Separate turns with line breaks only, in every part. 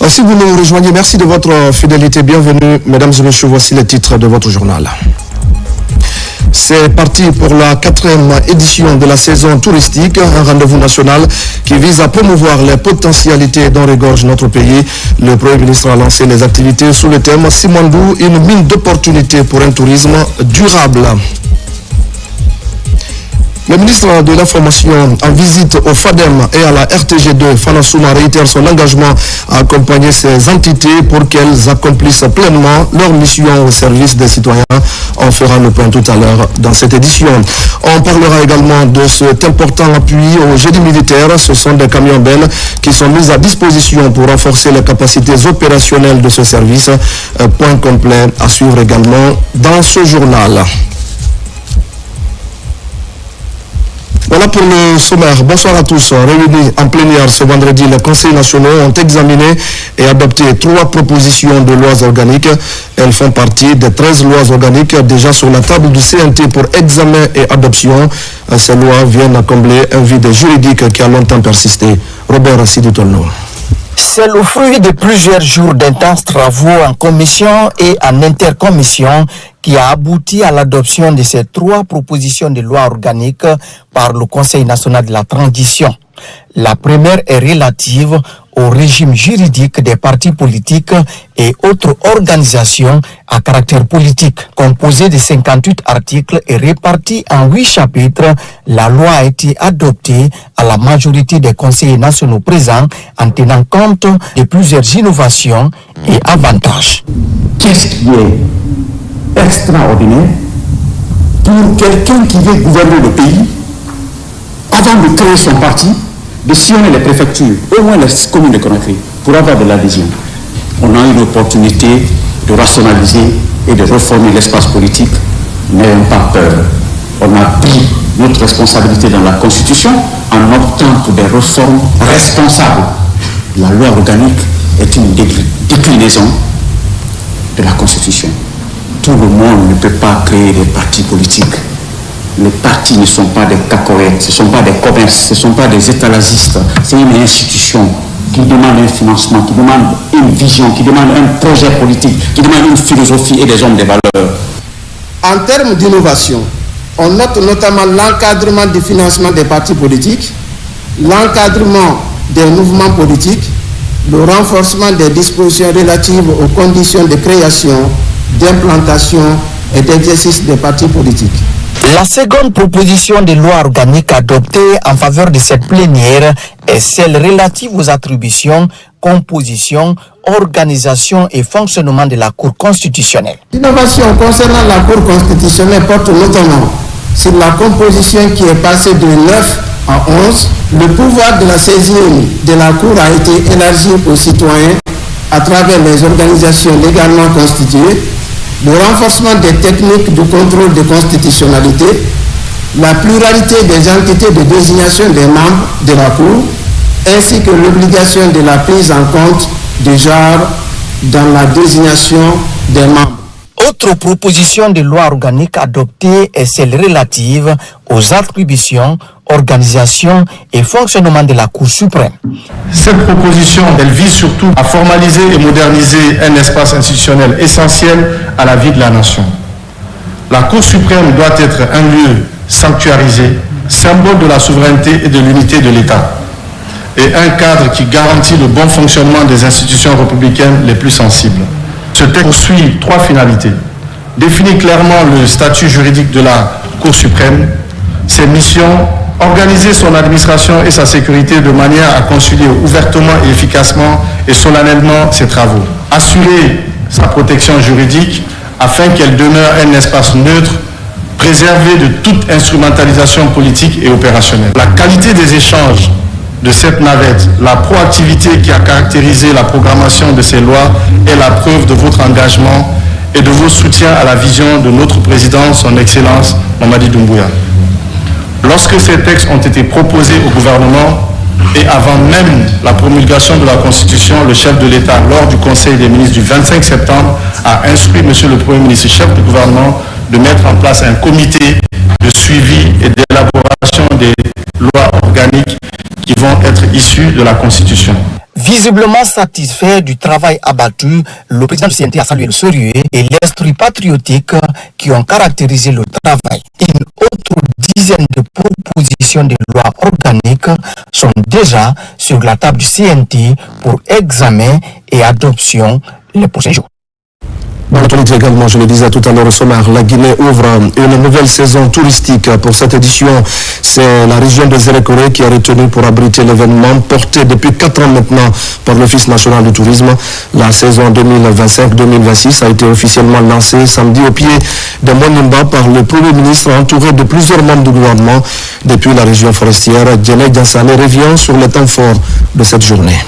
Si vous nous rejoignez, merci de votre fidélité. Bienvenue, mesdames et messieurs, voici les titres de votre journal. C'est parti pour la 4e édition de la saison touristique, un rendez-vous national qui vise à promouvoir les potentialités dont regorge notre pays. Le Premier ministre a lancé les activités sous le thème Simandou, une mine d'opportunités pour un tourisme durable. Le ministre de l'Information, en visite au FADEM et à la RTG2, Fanasouma réitère son engagement à accompagner ces entités pour qu'elles accomplissent pleinement leur mission au service des citoyens. On fera le point tout à l'heure dans cette édition. On parlera également de cet important appui au génie militaire. Ce sont des camions Bell qui sont mis à disposition pour renforcer les capacités opérationnelles de ce service. Point complet à suivre également dans ce journal. Voilà pour le sommaire. Bonsoir à tous. Réunis en plénière ce vendredi, les conseils nationaux ont examiné et adopté 3 propositions de lois organiques. Elles font partie des 13 lois organiques déjà sur la table du CNT pour examen et adoption. Ces lois viennent combler un vide juridique qui a longtemps persisté. Robert Siditolno.
C'est le fruit de plusieurs jours d'intenses travaux en commission et en intercommission qui a abouti à l'adoption de ces 3 propositions de loi organiques par le Conseil national de la transition. La première est relative au régime juridique des partis politiques et autres organisations à caractère politique. Composée de 58 articles et répartie en 8 chapitres, la loi a été adoptée à la majorité des conseillers nationaux présents en tenant compte de plusieurs innovations et avantages.
Qu'est-ce qui est extraordinaire pour quelqu'un qui veut gouverner le pays, avant de créer son parti, de sillonner les préfectures, au moins les communes de Conakry, pour avoir de l'adhésion. On a eu l'opportunité de rationaliser et de reformer l'espace politique. N'ayons pas peur. On a pris notre responsabilité dans la Constitution en optant pour des réformes responsables. La loi organique est une déclinaison de la Constitution. Tout le monde ne peut pas créer des partis politiques. Les partis ne sont pas des cacahuètes, ce ne sont pas des commerces, ce ne sont pas des étalagistes. C'est une institution qui demande un financement, qui demande une vision, qui demande un projet politique, qui demande une philosophie et des hommes de valeur.
En termes d'innovation, on note notamment l'encadrement du financement des partis politiques, l'encadrement des mouvements politiques, le renforcement des dispositions relatives aux conditions de création, d'implantation et d'exercice des partis politiques.
La seconde proposition de loi organique adoptée en faveur de cette plénière est celle relative aux attributions, composition, organisation et fonctionnement de la Cour constitutionnelle.
L'innovation concernant la Cour constitutionnelle porte notamment sur la composition qui est passée de 9 à 11. Le pouvoir de la saisine de la Cour a été élargi aux citoyens à travers les organisations légalement constituées, le renforcement des techniques du contrôle de constitutionnalité, la pluralité des entités de désignation des membres de la Cour, ainsi que l'obligation de la prise en compte du genre dans la désignation des membres.
Autre proposition de loi organique adoptée est celle relative aux attributions, organisation et fonctionnement de la Cour suprême.
Cette proposition, elle vise surtout à formaliser et moderniser un espace institutionnel essentiel à la vie de la nation. La Cour suprême doit être un lieu sanctuarisé, symbole de la souveraineté et de l'unité de l'État, et un cadre qui garantit le bon fonctionnement des institutions républicaines les plus sensibles. Ce texte poursuit 3 finalités. Définit clairement le statut juridique de la Cour suprême, ses missions, organiser son administration et sa sécurité de manière à concilier ouvertement et efficacement et solennellement ses travaux. Assurer sa protection juridique afin qu'elle demeure un espace neutre, préservé de toute instrumentalisation politique et opérationnelle. La qualité des échanges de cette navette, la proactivité qui a caractérisé la programmation de ces lois est la preuve de votre engagement et de vos soutiens à la vision de notre président, son Excellence Mamadi Doumbouya. Lorsque ces textes ont été proposés au gouvernement et avant même la promulgation de la Constitution, le chef de l'État, lors du Conseil des ministres du 25 septembre, a instruit Monsieur le Premier ministre, chef du gouvernement, de mettre en place un comité de suivi et d'élaboration des lois organiques qui vont être issues de la Constitution.
Visiblement satisfait du travail abattu, le président du CNT a salué le sérieux et l'esprit patriotique qui ont caractérisé le travail. Une autre dizaine de propositions de loi organiques sont déjà sur la table du CNT pour examen et adoption les prochains jours.
Dans l'actualité également, je le disais tout à l'heure au sommaire, la Guinée ouvre une nouvelle saison touristique. Pour cette édition, c'est la région de Zérékoré qui a retenu pour abriter l'événement porté depuis 4 ans maintenant par l'Office national du tourisme. La saison 2025-2026 a été officiellement lancée samedi au pied de Monimba par le Premier ministre entouré de plusieurs membres du gouvernement. Depuis la région forestière, Djené Diansane revient sur les temps forts de cette journée.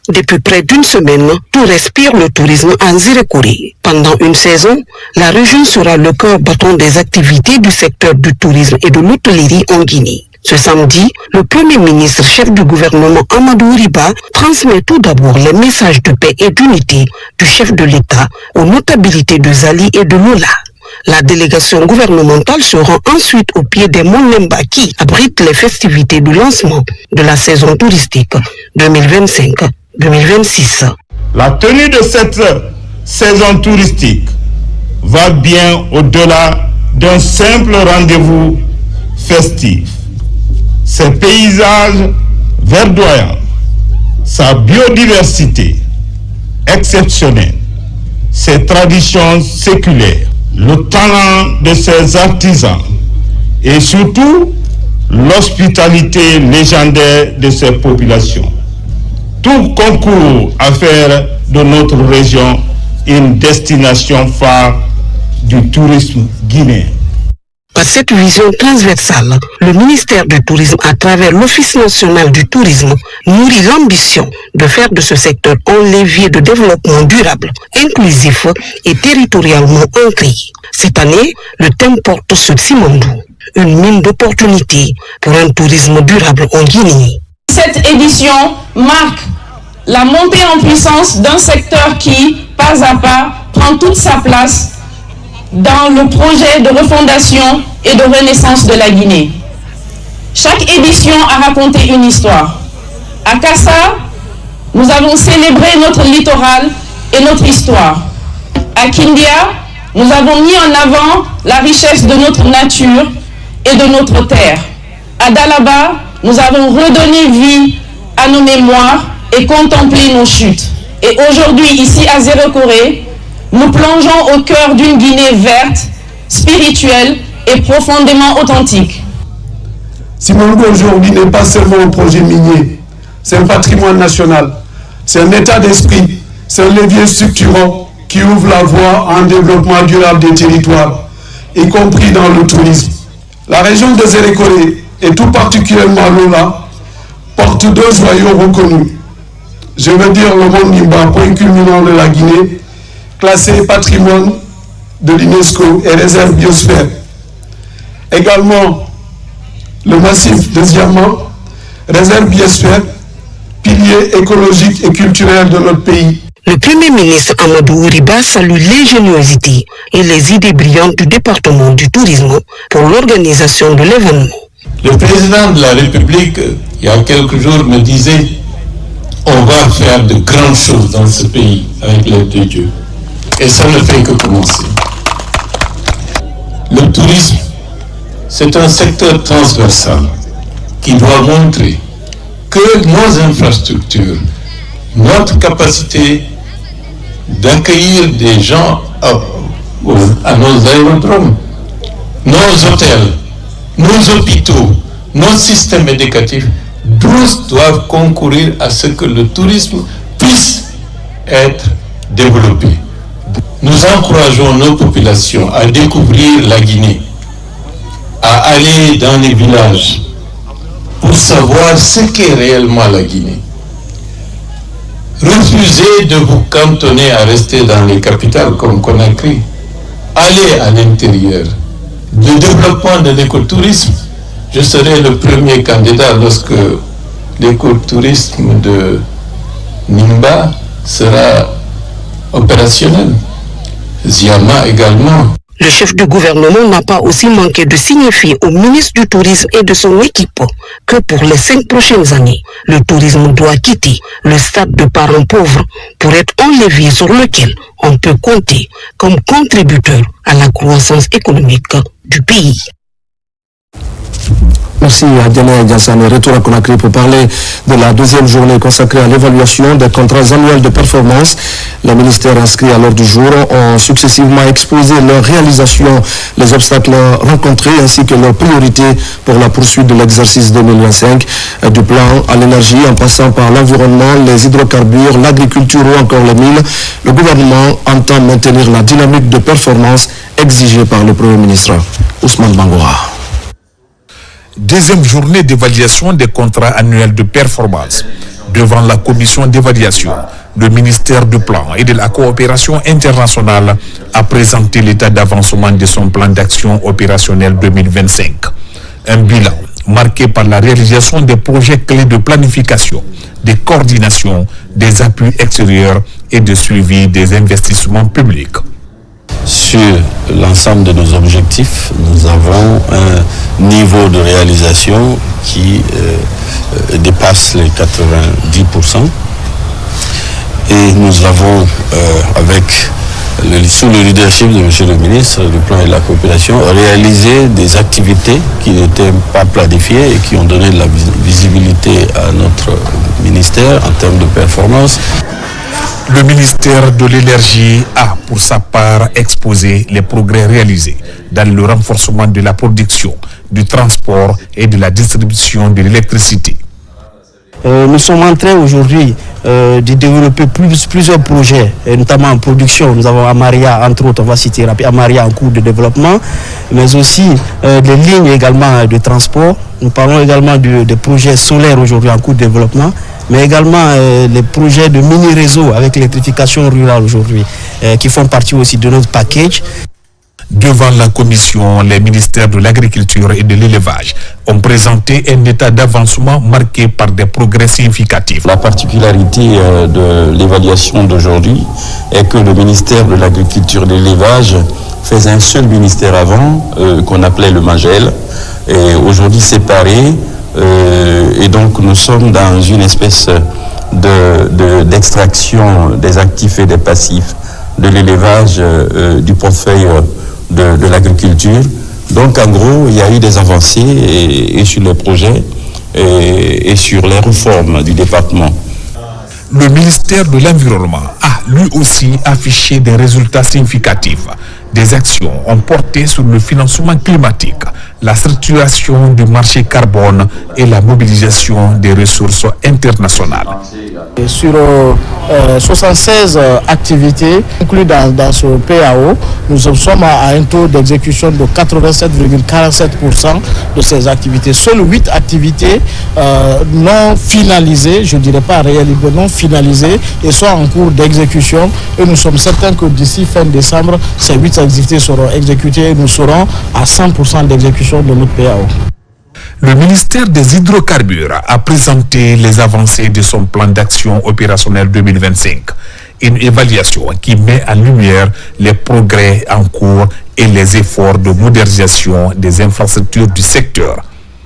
Depuis près d'une semaine, tout respire le tourisme en Zérékoré. Pendant une saison, la région sera le cœur battant des activités du secteur du tourisme et de l'hôtellerie en Guinée. Ce samedi, le Premier ministre chef du gouvernement Amadou Riba transmet tout d'abord les messages de paix et d'unité du chef de l'État aux notabilités de Zali et de Lola. La délégation gouvernementale se rend ensuite au pied des monts Lemba qui abritent les festivités du lancement de la saison touristique 2025-2026.
La tenue de cette saison touristique va bien au-delà d'un simple rendez-vous festif. Ses paysages verdoyants, sa biodiversité exceptionnelle, ses traditions séculaires, le talent de ses artisans et surtout l'hospitalité légendaire de ses populations. Tout concourt à faire de notre région une destination phare du tourisme guinéen.
Par cette vision transversale, le ministère du Tourisme, à travers l'Office national du tourisme, nourrit l'ambition de faire de ce secteur un levier de développement durable, inclusif et territorialement ancré. Cette année, le thème porte sur Simandou, une mine d'opportunités pour un tourisme durable en Guinée.
Cette édition marque la montée en puissance d'un secteur qui, pas à pas, prend toute sa place dans le projet de refondation et de renaissance de la Guinée. Chaque édition a raconté une histoire. À Kassa, nous avons célébré notre littoral et notre histoire. À Kindia, nous avons mis en avant la richesse de notre nature et de notre terre. À Dalaba, nous avons redonné vie à nos mémoires et contemplé nos chutes. Et aujourd'hui, ici à Zérékoré, nous plongeons au cœur d'une Guinée verte, spirituelle et profondément authentique.
Simandou aujourd'hui n'est pas seulement un projet minier, c'est un patrimoine national, c'est un état d'esprit, c'est un levier structurant qui ouvre la voie à un développement durable des territoires, y compris dans le tourisme. La région de Zérékoré, et tout particulièrement Lola, porte 2 joyaux reconnus. Je veux dire le mont Nimba, point culminant de la Guinée, classé patrimoine de l'UNESCO et réserve biosphère. Également, le massif de Ziama, réserve biosphère, pilier écologique et culturel de notre pays.
Le Premier ministre Amadou Riba salue l'ingéniosité et les idées brillantes du département du tourisme pour l'organisation de l'événement.
Le président de la République, il y a quelques jours, me disait « On va faire de grandes choses dans ce pays avec l'aide de Dieu. » Et ça ne fait que commencer. Le tourisme, c'est un secteur transversal qui doit montrer que nos infrastructures, notre capacité d'accueillir des gens à nos aérodromes, nos hôtels, nos hôpitaux, nos systèmes éducatifs, tous doivent concourir à ce que le tourisme puisse être développé. Nous encourageons nos populations à découvrir la Guinée, à aller dans les villages pour savoir ce qu'est réellement la Guinée. Refusez de vous cantonner à rester dans les capitales comme Conakry. Allez à l'intérieur. Le développement de l'écotourisme, je serai le premier candidat lorsque l'écotourisme de Nimba sera opérationnel. Ziama également.
Le chef du gouvernement n'a pas aussi manqué de signifier au ministre du Tourisme et de son équipe que pour les 5 prochaines années, le tourisme doit quitter le stade de parents pauvres pour être un levier sur lequel on peut compter comme contributeur à la croissance économique du pays.
Merci à Diana Diassane. Retour à Conakry pour parler de la deuxième journée consacrée à l'évaluation des contrats annuels de performance. Les ministères inscrits à l'ordre du jour ont successivement exposé leur réalisation, les obstacles rencontrés ainsi que leurs priorités pour la poursuite de l'exercice 2025, du plan à l'énergie en passant par l'environnement, les hydrocarbures, l'agriculture ou encore les mines. Le gouvernement entend maintenir la dynamique de performance exigée par le Premier ministre Ousmane Bangoura.
Deuxième journée d'évaluation des contrats annuels de performance. Devant la commission d'évaluation, le ministère du Plan et de la coopération internationale a présenté l'état d'avancement de son plan d'action opérationnel 2025. Un bilan marqué par la réalisation des projets clés de planification, de coordination, des appuis extérieurs et de suivi des investissements publics.
Sur l'ensemble de nos objectifs, nous avons un niveau de réalisation qui dépasse les 90%. Et nous avons, sous le leadership de M. le ministre du Plan et de la Coopération, réalisé des activités qui n'étaient pas planifiées et qui ont donné de la visibilité à notre ministère en termes de performance.
Le ministère de l'Énergie a, pour sa part, exposé les progrès réalisés dans le renforcement de la production, du transport et de la distribution de l'électricité.
Nous sommes en train aujourd'hui de développer plusieurs projets, notamment en production. Nous avons Amaria, entre autres, on va citer Amaria en cours de développement, mais aussi des lignes également de transport. Nous parlons également des projets solaires aujourd'hui en cours de développement, mais également les projets de mini-réseau avec l'électrification rurale aujourd'hui, qui font partie aussi de notre package.
Devant la commission, les ministères de l'Agriculture et de l'Élevage ont présenté un état d'avancement marqué par des progrès significatifs.
La particularité de l'évaluation d'aujourd'hui est que le ministère de l'Agriculture et de l'Élevage faisait un seul ministère avant, qu'on appelait le MAGEL, et aujourd'hui séparé, et donc nous sommes dans une espèce d'extraction des actifs et des passifs de l'élevage du portefeuille de l'agriculture. Donc en gros, il y a eu des avancées et sur les projets et sur les réformes du département.
Le ministère de l'Environnement a lui aussi affiché des résultats significatifs. Des actions ont porté sur le financement climatique, la structuration du marché carbone et la mobilisation des ressources internationales.
Sur 76 activités incluses dans ce PAO, nous sommes à un taux d'exécution de 87,47% de ces activités. Seules 8 activités non finalisées, je ne dirais pas réalisées, non finalisées, et sont en cours d'exécution. Et nous sommes certains que d'ici fin décembre, ces 8 activités seront exécutées et nous serons à 100% d'exécution de notre PAO.
Le ministère des Hydrocarbures a présenté les avancées de son plan d'action opérationnel 2025. Une évaluation qui met en lumière les progrès en cours et les efforts de modernisation des infrastructures du secteur.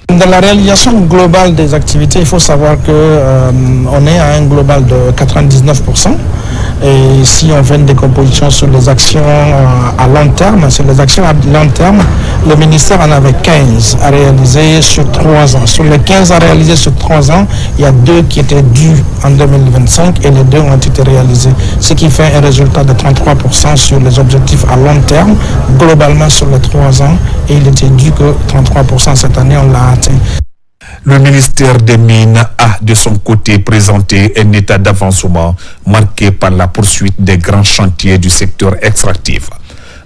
Dans la réalisation globale des activités, il faut savoir qu'on est à un global de 99%. Et si on fait une décomposition sur les actions à long terme, sur les actions à long terme, le ministère en avait 15 à réaliser sur 3 ans. Sur les 15 à réaliser sur 3 ans, il y a 2 qui étaient dus en 2025 et les 2 ont été réalisés. Ce qui fait un résultat de 33% sur les objectifs à long terme, globalement sur les 3 ans. Et il était dû que 33% cette année, on l'a atteint.
Le ministère des Mines a de son côté présenté un état d'avancement marqué par la poursuite des grands chantiers du secteur extractif.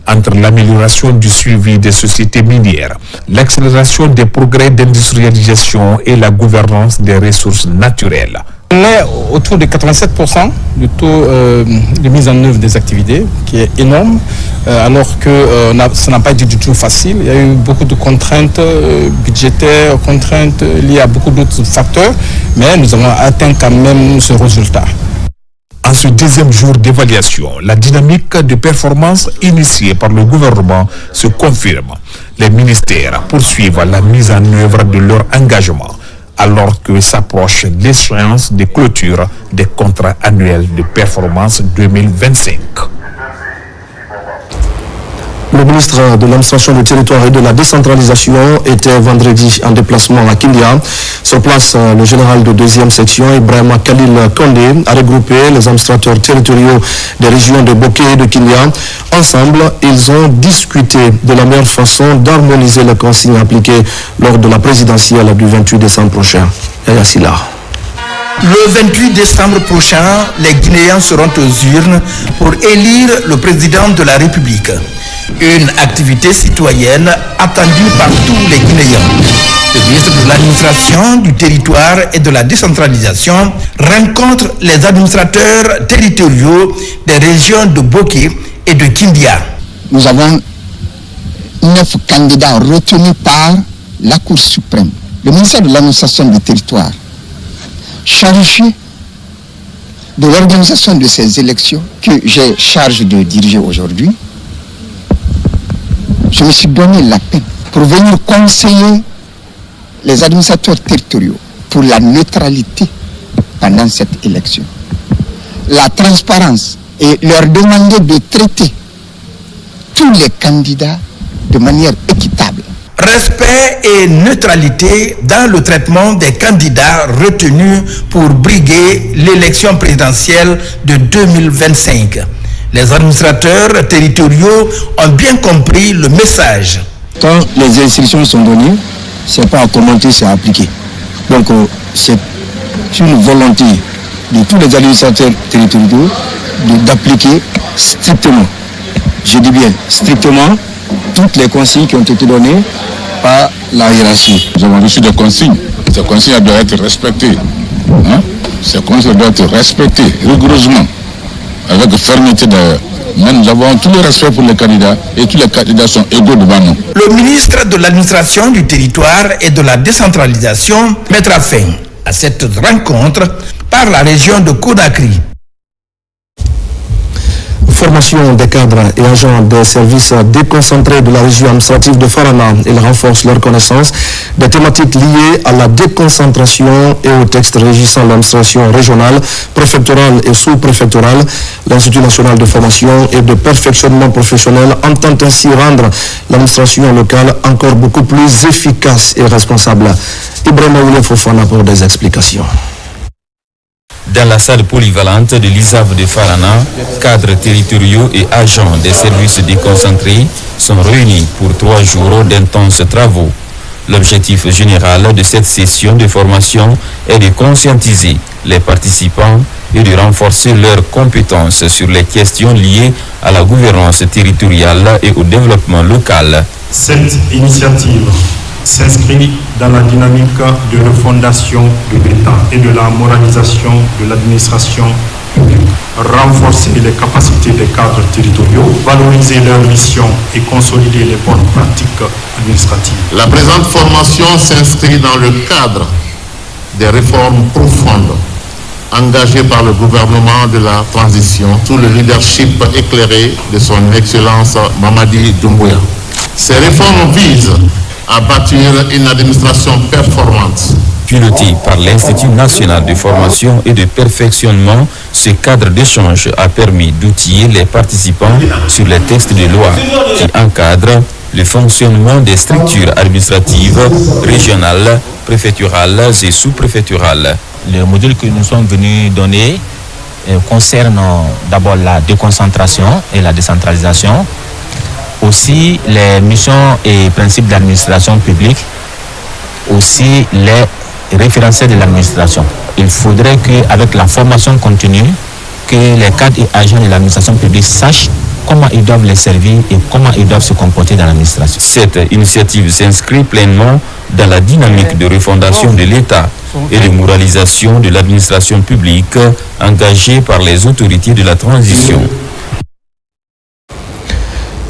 Entre l'amélioration du suivi des sociétés minières, l'accélération des progrès d'industrialisation et la gouvernance des ressources naturelles.
On est autour de 87% du taux de mise en œuvre des activités, qui est énorme, alors que ça n'a pas été du tout facile. Il y a eu beaucoup de contraintes budgétaires, contraintes liées à beaucoup d'autres facteurs, mais nous avons atteint quand même ce résultat.
En ce deuxième jour d'évaluation, la dynamique de performance initiée par le gouvernement se confirme. Les ministères poursuivent la mise en œuvre de leur engagement alors que s'approche l'échéance de clôture des contrats annuels de performance 2025.
Le ministre de l'administration du territoire et de la décentralisation était vendredi en déplacement à Kindia. Sur place, le général de 2e section, Ibrahima Khalil Kondé, a regroupé les administrateurs territoriaux des régions de Boké et de Kindia. Ensemble, ils ont discuté de la meilleure façon d'harmoniser les consignes appliquées lors de la présidentielle du 28 décembre prochain. Yaya Silla.
Le 28 décembre prochain, les Guinéens seront aux urnes pour élire le président de la République. Une activité citoyenne attendue par tous les Guinéens. Le ministre de l'administration du territoire et de la décentralisation rencontre les administrateurs territoriaux des régions de Boké et de Kindia.
Nous avons 9 candidats retenus par la Cour suprême. Le ministère de l'administration du territoire, chargé de l'organisation de ces élections que j'ai charge de diriger aujourd'hui, je me suis donné la peine pour venir conseiller les administrateurs territoriaux pour la neutralité pendant cette élection, la transparence et leur demander de traiter tous les candidats de manière équitable.
Respect et neutralité dans le traitement des candidats retenus pour briguer l'élection présidentielle de 2025. Les administrateurs territoriaux ont bien compris le message.
Quand les instructions sont données, ce n'est pas à commenter, c'est à appliquer. Donc c'est une volonté de tous les administrateurs territoriaux d'appliquer strictement, je dis bien strictement, toutes les consignes qui ont été données par la hiérarchie.
Nous avons reçu des consignes. Ces consignes doivent être respectées. Ces consignes doivent être respectées rigoureusement, avec fermeté d'ailleurs. Mais nous avons tout le respect pour les candidats et tous les candidats sont égaux devant nous.
Le ministre de l'administration du territoire et de la décentralisation mettra fin à cette rencontre par la région de Conakry.
Formation des cadres et agents des services déconcentrés de la région administrative de Farana. Ils renforcent leur connaissance des thématiques liées à la déconcentration et aux textes régissant l'administration régionale, préfectorale et sous-préfectorale. L'Institut national de formation et de perfectionnement professionnel entend ainsi rendre l'administration locale encore beaucoup plus efficace et responsable. Ibrahima Oulé Fofana pour des explications.
Dans la salle polyvalente de l'ISAV de Farana, cadres territoriaux et agents des services déconcentrés sont réunis pour 3 jours d'intenses travaux. L'objectif général de cette session de formation est de conscientiser les participants et de renforcer leurs compétences sur les questions liées à la gouvernance territoriale et au développement local.
Cette initiative s'inscrit dans la dynamique de refondation de l'État et de la moralisation de l'administration publique. Renforcer les capacités des cadres territoriaux, valoriser leurs missions et consolider les bonnes pratiques administratives.
La présente formation s'inscrit dans le cadre des réformes profondes engagées par le gouvernement de la transition sous le leadership éclairé de son Excellence Mamadi Doumbouya. Ces réformes visent à bâtir une administration performante.
Piloté par l'Institut national de formation et de perfectionnement, ce cadre d'échange a permis d'outiller les participants sur les textes de loi qui encadrent le fonctionnement des structures administratives régionales, préfectorales et sous-préfectorales.
Le module que nous sommes venus donner concerne d'abord la déconcentration et la décentralisation, aussi les missions et principes d'administration publique, aussi les référentiels de l'administration. Il faudrait qu'avec la formation continue, que les cadres et agents de l'administration publique sachent comment ils doivent les servir et comment ils doivent se comporter dans l'administration.
Cette initiative s'inscrit pleinement dans la dynamique de refondation de l'État et de moralisation de l'administration publique engagée par les autorités de la transition.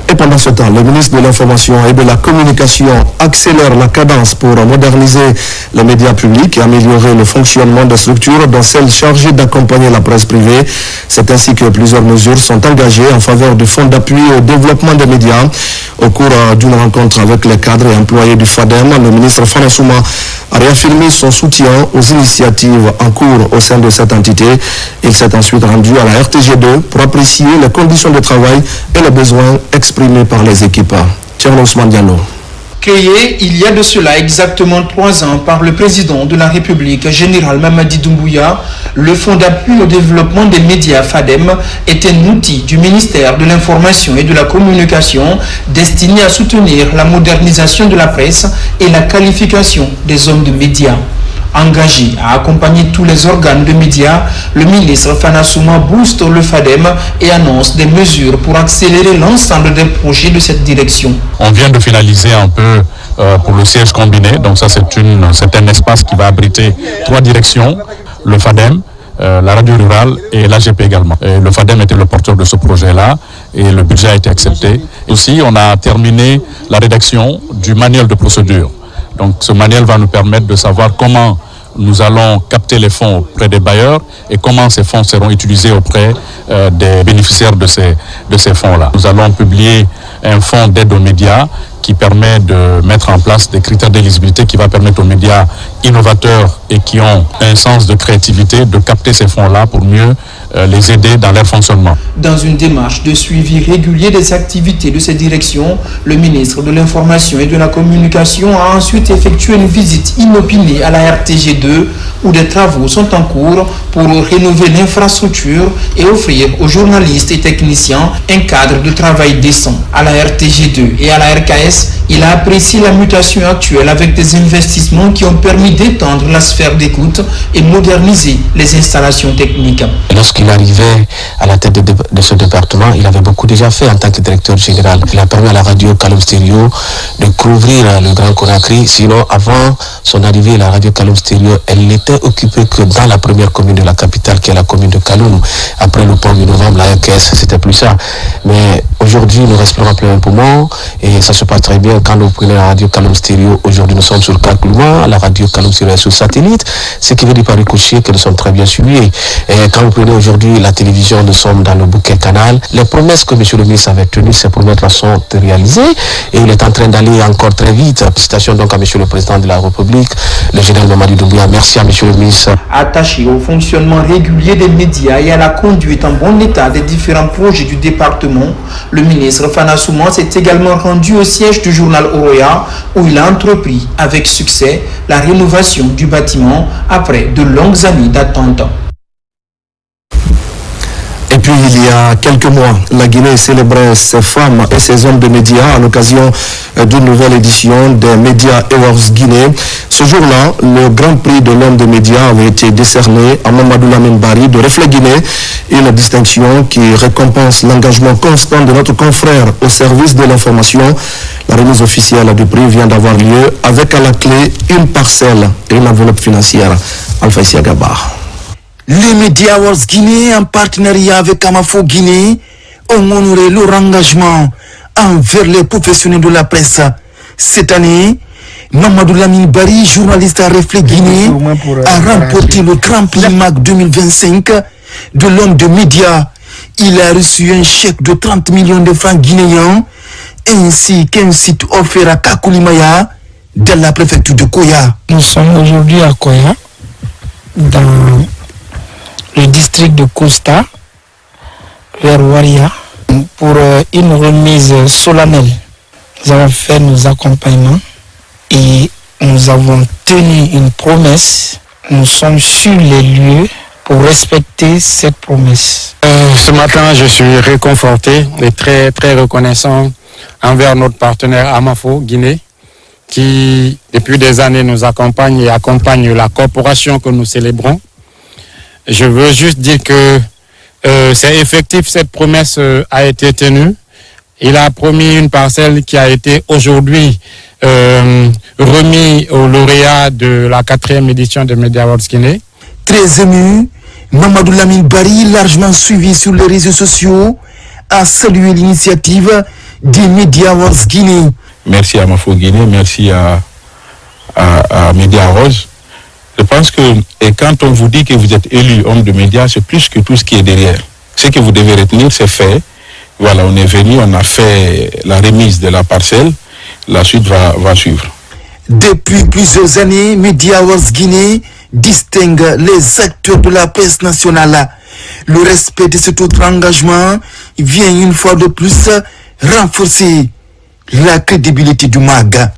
Et pendant Pendant ce temps, le ministre de l'Information et de la Communication accélère la cadence pour moderniser les médias publics et améliorer le fonctionnement des structures, dont celles chargées d'accompagner la presse privée. C'est ainsi que plusieurs mesures sont engagées en faveur du Fonds d'appui au développement des médias. Au cours d'une rencontre avec les cadres et employés du FADEM, le ministre Fana Souma a réaffirmé son soutien aux initiatives en cours au sein de cette entité. Il s'est ensuite rendu à la RTG2 pour apprécier les conditions de travail et les besoins exprimés par les équipes. Thierry Ousmane Diallo.
Créé il y a de cela exactement 3 ans par le président de la République, général Mamadi Doumbouya, le Fonds d'appui au développement des médias FADEM est un outil du ministère de l'Information et de la Communication destiné à soutenir la modernisation de la presse et la qualification des hommes de médias. Engagé à accompagner tous les organes de médias, le ministre Fana Souma booste le FADEM et annonce des mesures pour accélérer l'ensemble des projets de cette direction.
On vient de finaliser un peu pour le siège combiné, donc ça c'est un espace qui va abriter 3 directions, le FADEM, la radio rurale et l'AGP également. Et le FADEM était le porteur de ce projet-là et le budget a été accepté. Aussi, on a terminé la rédaction du manuel de procédure. Donc ce manuel va nous permettre de savoir comment nous allons capter les fonds auprès des bailleurs et comment ces fonds seront utilisés auprès des bénéficiaires de ces fonds-là. Nous allons publier un fonds d'aide aux médias qui permet de mettre en place des critères d'éligibilité qui va permettre aux médias innovateurs et qui ont un sens de créativité de capter ces fonds-là pour mieux les aider dans leur fonctionnement.
Dans une démarche de suivi régulier des activités de ces directions, le ministre de l'Information et de la Communication a ensuite effectué une visite inopinée à la RTG2 où des travaux sont en cours pour rénover l'infrastructure et offrir aux journalistes et techniciens un cadre de travail décent. À la RTG2 et à la RKS, il a apprécié la mutation actuelle avec des investissements qui ont permis d'étendre la sphère d'écoute et moderniser les installations techniques.
Lorsqu'il arrivait à la tête de ce département, il avait beaucoup déjà fait en tant que directeur général. Il a permis à la radio Kaloum Stereo de couvrir le Grand Conakry. Sinon, avant son arrivée, la radio Kaloum Stereo, elle n'était occupée que dans la première commune de la capitale, qui est la commune de Kaloum. Après le pont du novembre, la RKS, c'était plus ça. Mais aujourd'hui, nous respirons plein poumon et ça se passe très bien. Quand nous prenons la radio Kaloum Stereo, aujourd'hui nous sommes sur 4 mois, la radio Kaloum Stereo est sur satellite, ce qui veut dire par ricochet que nous sommes très bien suivis. Et quand vous prenez aujourd'hui la télévision, nous sommes dans le bouquet canal. Les promesses que M. le ministre avait tenues, ces promesses sont réalisées et il est en train d'aller encore très vite. Félicitations donc à M. le président de la République, le général Mamadi Doumbouya. Merci à M. le ministre.
Attaché au fonctionnement régulier des médias et à la conduite en bon état des différents projets du département, le ministre Fana Souma s'est également rendu au siège du journal Oroya où il a entrepris avec succès la rénovation du bâtiment après de longues années d'attente.
Et puis il y a quelques mois, la Guinée célébrait ses femmes et ses hommes de médias à l'occasion d'une nouvelle édition des Media Awards Guinée. Ce jour-là, le Grand Prix de l'homme des médias avait été décerné à Mamadou Lamine Bari de Reflet Guinée, une distinction qui récompense l'engagement constant de notre confrère au service de l'information. La remise officielle du prix vient d'avoir lieu avec à la clé une parcelle et une enveloppe financière. Alpha Isia Gabar.
Les Media Awards Guinée, en partenariat avec Amafo Guinée, ont honoré leur engagement envers les professionnels de la presse. Cette année, Mamadou Lamine Bari, journaliste à Reflet Guinée, a remporté le Grand Prix MAC 2025 de l'homme de médias. Il a reçu un chèque de 30 millions de francs guinéens ainsi qu'un site offert à Kakoulimaya dans la préfecture de Koya.
Nous sommes aujourd'hui à Koya, dans le district de Costa, vers Waria, pour une remise solennelle. Nous avons fait nos accompagnements et nous avons tenu une promesse. Nous sommes sur les lieux pour respecter cette promesse.
Ce matin, je suis réconforté et très, très reconnaissant envers notre partenaire Amafo Guinée, qui depuis des années nous accompagne et accompagne la corporation que nous célébrons. Je veux juste dire que c'est effectif, cette promesse a été tenue. Il a promis une parcelle qui a été aujourd'hui remis au lauréat de la 4e édition de Media Awards Guinée.
Très ému, Mamadou Lamine Bari, largement suivi sur les réseaux sociaux, a salué l'initiative des Media Awards Guinée.
Merci à Amafo Guinée, merci à Media Awards. Je pense que quand on vous dit que vous êtes élu homme de médias, c'est plus que tout ce qui est derrière. Ce que vous devez retenir, c'est fait. Voilà, on est venu, on a fait la remise de la parcelle. La suite va suivre.
Depuis plusieurs années, Media Awards Guinée distingue les acteurs de la presse nationale. Le respect de cet autre engagement vient une fois de plus renforcer la crédibilité du MAG.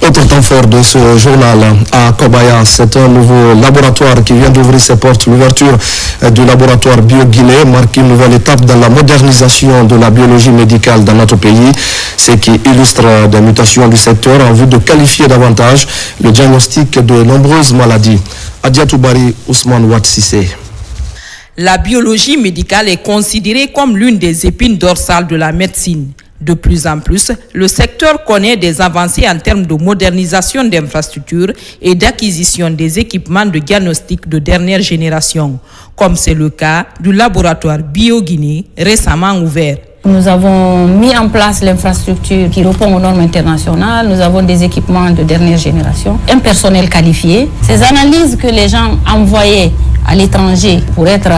Autre temps fort de ce journal à Kobaya, c'est un nouveau laboratoire qui vient d'ouvrir ses portes. L'ouverture du laboratoire BioGuinée marque une nouvelle étape dans la modernisation de la biologie médicale dans notre pays, ce qui illustre des mutations du secteur en vue de qualifier davantage le diagnostic de nombreuses maladies. Adiatoubari Ousmane Ouatsissé.
La biologie médicale est considérée comme l'une des épines dorsales de la médecine. De plus en plus, le secteur connaît des avancées en termes de modernisation d'infrastructures et d'acquisition des équipements de diagnostic de dernière génération, comme c'est le cas du laboratoire BioGuinée récemment ouvert.
Nous avons mis en place l'infrastructure qui répond aux normes internationales. Nous avons des équipements de dernière génération, un personnel qualifié. Ces analyses que les gens envoyaient à l'étranger pour être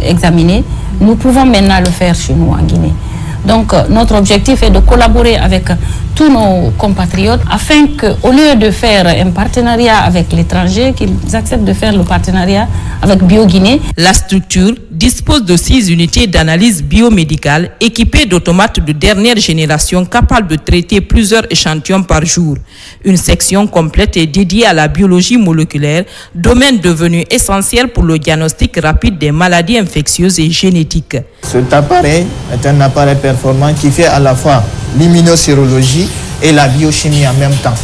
examinées, nous pouvons maintenant le faire chez nous en Guinée. Donc notre objectif est de collaborer avec tous nos compatriotes afin qu'au lieu de faire un partenariat avec l'étranger, qu'ils acceptent de faire le partenariat avec BioGuinée.
La structure dispose de 6 unités d'analyse biomédicale équipées d'automates de dernière génération capables de traiter plusieurs échantillons par jour. Une section complète est dédiée à la biologie moléculaire, domaine devenu essentiel pour le diagnostic rapide des maladies infectieuses et génétiques.
Cet appareil est un appareil performant qui fait à la fois l'immunosérologie et la biochimie en même temps.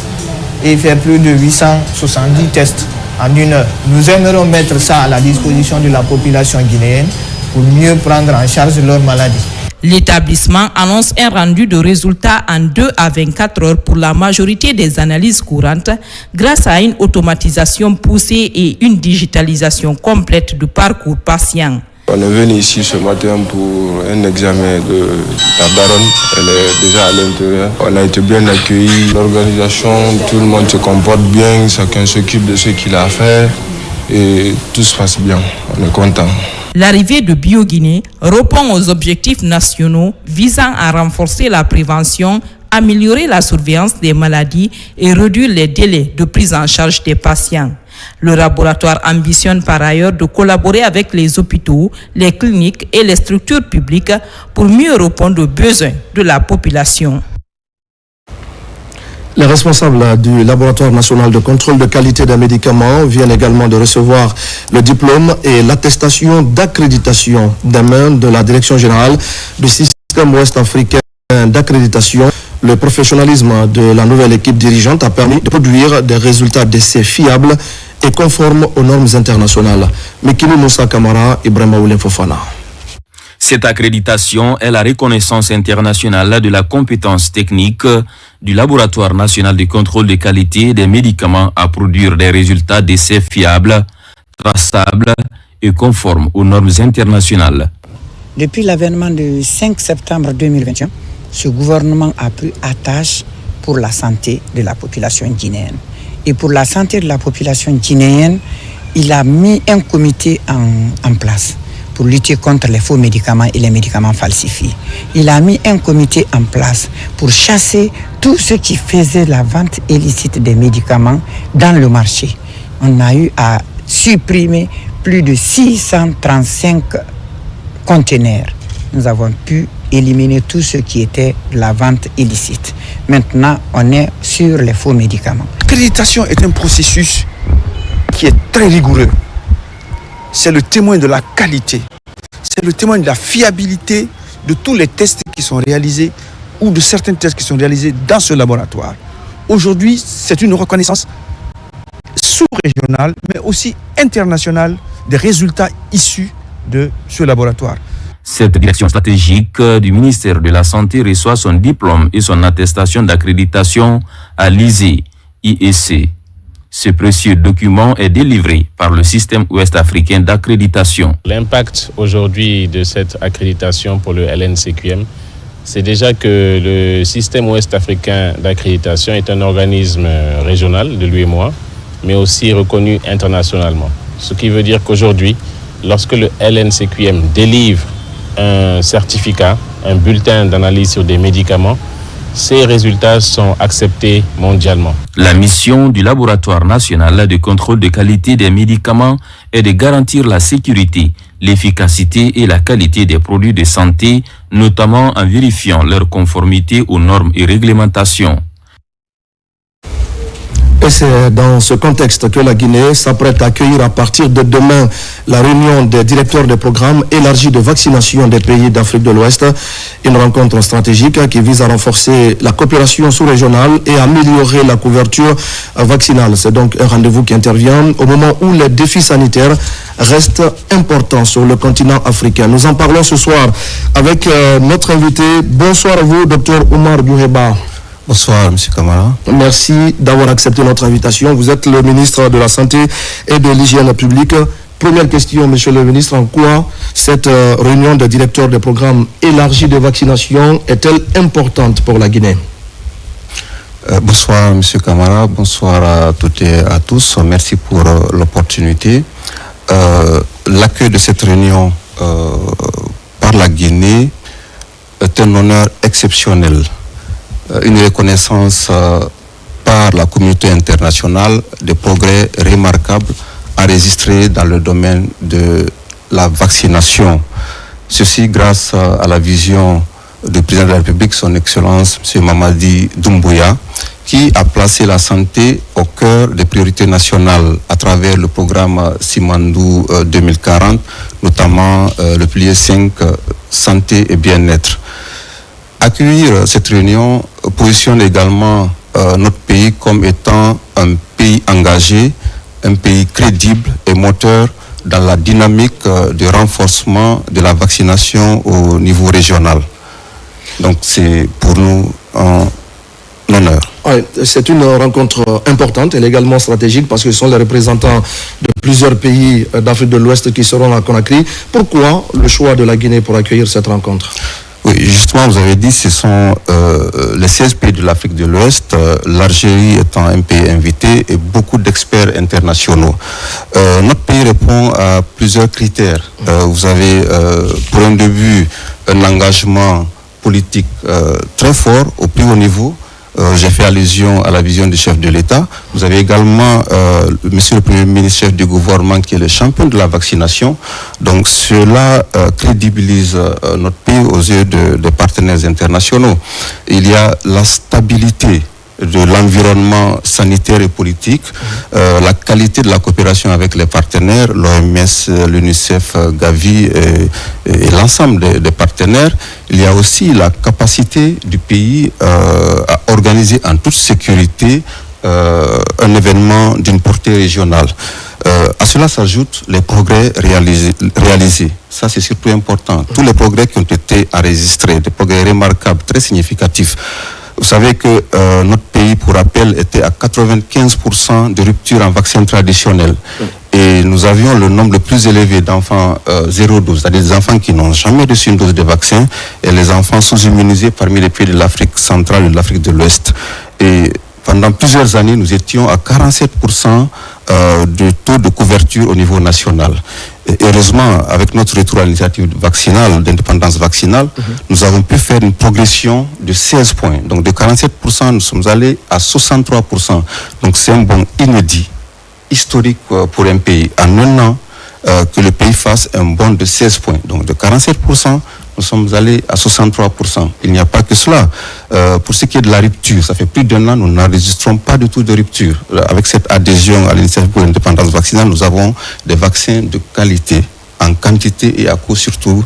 Et il fait plus de 870 tests en 1 heure. Nous aimerions mettre ça à la disposition de la population guinéenne pour mieux prendre en charge leurs maladies.
L'établissement annonce un rendu de résultats en 2 à 24 heures pour la majorité des analyses courantes grâce à une automatisation poussée et une digitalisation complète du parcours patient.
On est venu ici ce matin pour un examen de la daronne. Elle est déjà à l'intérieur. On a été bien accueillis. L'organisation, tout le monde se comporte bien. Chacun s'occupe de ce qu'il a à faire. Et tout se passe bien. On est content.
L'arrivée de BioGuinée répond aux objectifs nationaux visant à renforcer la prévention, améliorer la surveillance des maladies et réduire les délais de prise en charge des patients. Le laboratoire ambitionne par ailleurs de collaborer avec les hôpitaux, les cliniques et les structures publiques pour mieux répondre aux besoins de la population.
Les responsables du laboratoire national de contrôle de qualité des médicaments viennent également de recevoir le diplôme et l'attestation d'accréditation des mains de la Direction générale du système ouest-africain d'accréditation. Le professionnalisme de la nouvelle équipe dirigeante a permis de produire des résultats d'essais fiables et conformes aux normes internationales. Mekini Moussa Kamara, Ibrahima Oulin Fofana.
Cette accréditation est la reconnaissance internationale de la compétence technique du Laboratoire national de contrôle de qualité des médicaments à produire des résultats d'essais fiables, traçables et conformes aux normes internationales.
Depuis l'avènement du 5 septembre 2021, ce gouvernement a pris attache pour la santé de la population guinéenne. Et pour la santé de la population guinéenne, il a mis un comité en place pour lutter contre les faux médicaments et les médicaments falsifiés. Il a mis un comité en place pour chasser tout ce qui faisait la vente illicite des médicaments dans le marché. On a eu à supprimer plus de 635 conteneurs. Nous avons pu éliminer tout ce qui était la vente illicite. Maintenant, on est sur les faux médicaments.
L'accréditation est un processus qui est très rigoureux. C'est le témoin de la qualité. C'est le témoin de la fiabilité de tous les tests qui sont réalisés ou de certains tests qui sont réalisés dans ce laboratoire. Aujourd'hui, c'est une reconnaissance sous-régionale, mais aussi internationale des résultats issus de ce laboratoire.
Cette direction stratégique du ministère de la Santé reçoit son diplôme et son attestation d'accréditation à l'ISE, IEC. Ce précieux document est délivré par le système ouest-africain d'accréditation.
L'impact aujourd'hui de cette accréditation pour le LNCQM, c'est déjà que le système ouest-africain d'accréditation est un organisme régional de l'UEMOA, mais aussi reconnu internationalement. Ce qui veut dire qu'aujourd'hui, lorsque le LNCQM délivre un certificat, un bulletin d'analyse sur des médicaments, ces résultats sont acceptés mondialement.
La mission du laboratoire national de contrôle de qualité des médicaments est de garantir la sécurité, l'efficacité et la qualité des produits de santé, notamment en vérifiant leur conformité aux normes et réglementations.
Et c'est dans ce contexte que la Guinée s'apprête à accueillir à partir de demain la réunion des directeurs des programmes élargis de vaccination des pays d'Afrique de l'Ouest. Une rencontre stratégique qui vise à renforcer la coopération sous-régionale et à améliorer la couverture vaccinale. C'est donc un rendez-vous qui intervient au moment où les défis sanitaires restent importants sur le continent africain. Nous en parlons ce soir avec notre invité. Bonsoir à vous, Dr Oumar Bouheba.
Bonsoir, M. Kamara.
Merci d'avoir accepté notre invitation. Vous êtes le ministre de la Santé et de l'Hygiène publique. Première question, Monsieur le ministre, en quoi cette réunion des directeurs des programmes élargis de vaccination est-elle importante pour la Guinée?
Bonsoir, M. Kamara. Bonsoir à toutes et à tous. Merci pour l'opportunité. L'accueil de cette réunion par la Guinée est un honneur exceptionnel. Une reconnaissance par la communauté internationale des progrès remarquables enregistrés dans le domaine de la vaccination. Ceci grâce à la vision du président de la République, son Excellence M. Mamadi Doumbouya, qui a placé la santé au cœur des priorités nationales à travers le programme Simandou 2040, notamment le pilier 5, santé et bien-être. Accueillir cette réunion positionne également notre pays comme étant un pays engagé, un pays crédible et moteur dans la dynamique de renforcement de la vaccination au niveau régional. Donc c'est pour nous un honneur.
Oui, c'est une rencontre importante, elle est également stratégique parce que ce sont les représentants de plusieurs pays d'Afrique de l'Ouest qui seront à Conakry. Pourquoi le choix de la Guinée pour accueillir cette rencontre?
Oui, justement, vous avez dit ce sont les 16 pays de l'Afrique de l'Ouest, l'Algérie étant un pays invité et beaucoup d'experts internationaux. Notre pays répond à plusieurs critères. Vous avez, pour un début, un engagement politique très fort au plus haut niveau. J'ai fait allusion à la vision du chef de l'État. Vous avez également Monsieur le Premier ministre, chef du gouvernement, qui est le champion de la vaccination. Donc cela crédibilise notre pays aux yeux des partenaires internationaux. Il y a la stabilité de l'environnement sanitaire et politique, la qualité de la coopération avec les partenaires, l'OMS, l'UNICEF, Gavi et l'ensemble des partenaires. Il y a aussi la capacité du pays à organiser en toute sécurité un événement d'une portée régionale. À cela s'ajoutent les progrès réalisés. Ça, c'est surtout important. Tous les progrès qui ont été enregistrés, des progrès remarquables, très significatifs. Vous savez que notre pays, pour rappel, était à 95% de rupture en vaccin traditionnel. Et nous avions le nombre le plus élevé d'enfants 0 dose, c'est-à-dire des enfants qui n'ont jamais reçu une dose de vaccin, et les enfants sous-immunisés parmi les pays de l'Afrique centrale et de l'Afrique de l'Ouest. Et pendant plusieurs années, nous étions à 47% de taux de couverture au niveau national. Et heureusement, avec notre retour à l'initiative vaccinale, d'indépendance vaccinale, nous avons pu faire une progression de 16 points. Donc de 47%, nous sommes allés à 63%. Donc c'est un bond inédit, historique pour un pays. En un an, que le pays fasse un bond de 16 points. Donc de 47%, nous sommes allés à 63%. Il n'y a pas que cela. Pour ce qui est de la rupture, ça fait plus d'un an, nous n'enregistrons pas du tout de rupture. Avec cette adhésion à l'initiative pour l'indépendance vaccinale, nous avons des vaccins de qualité, en quantité et à coût surtout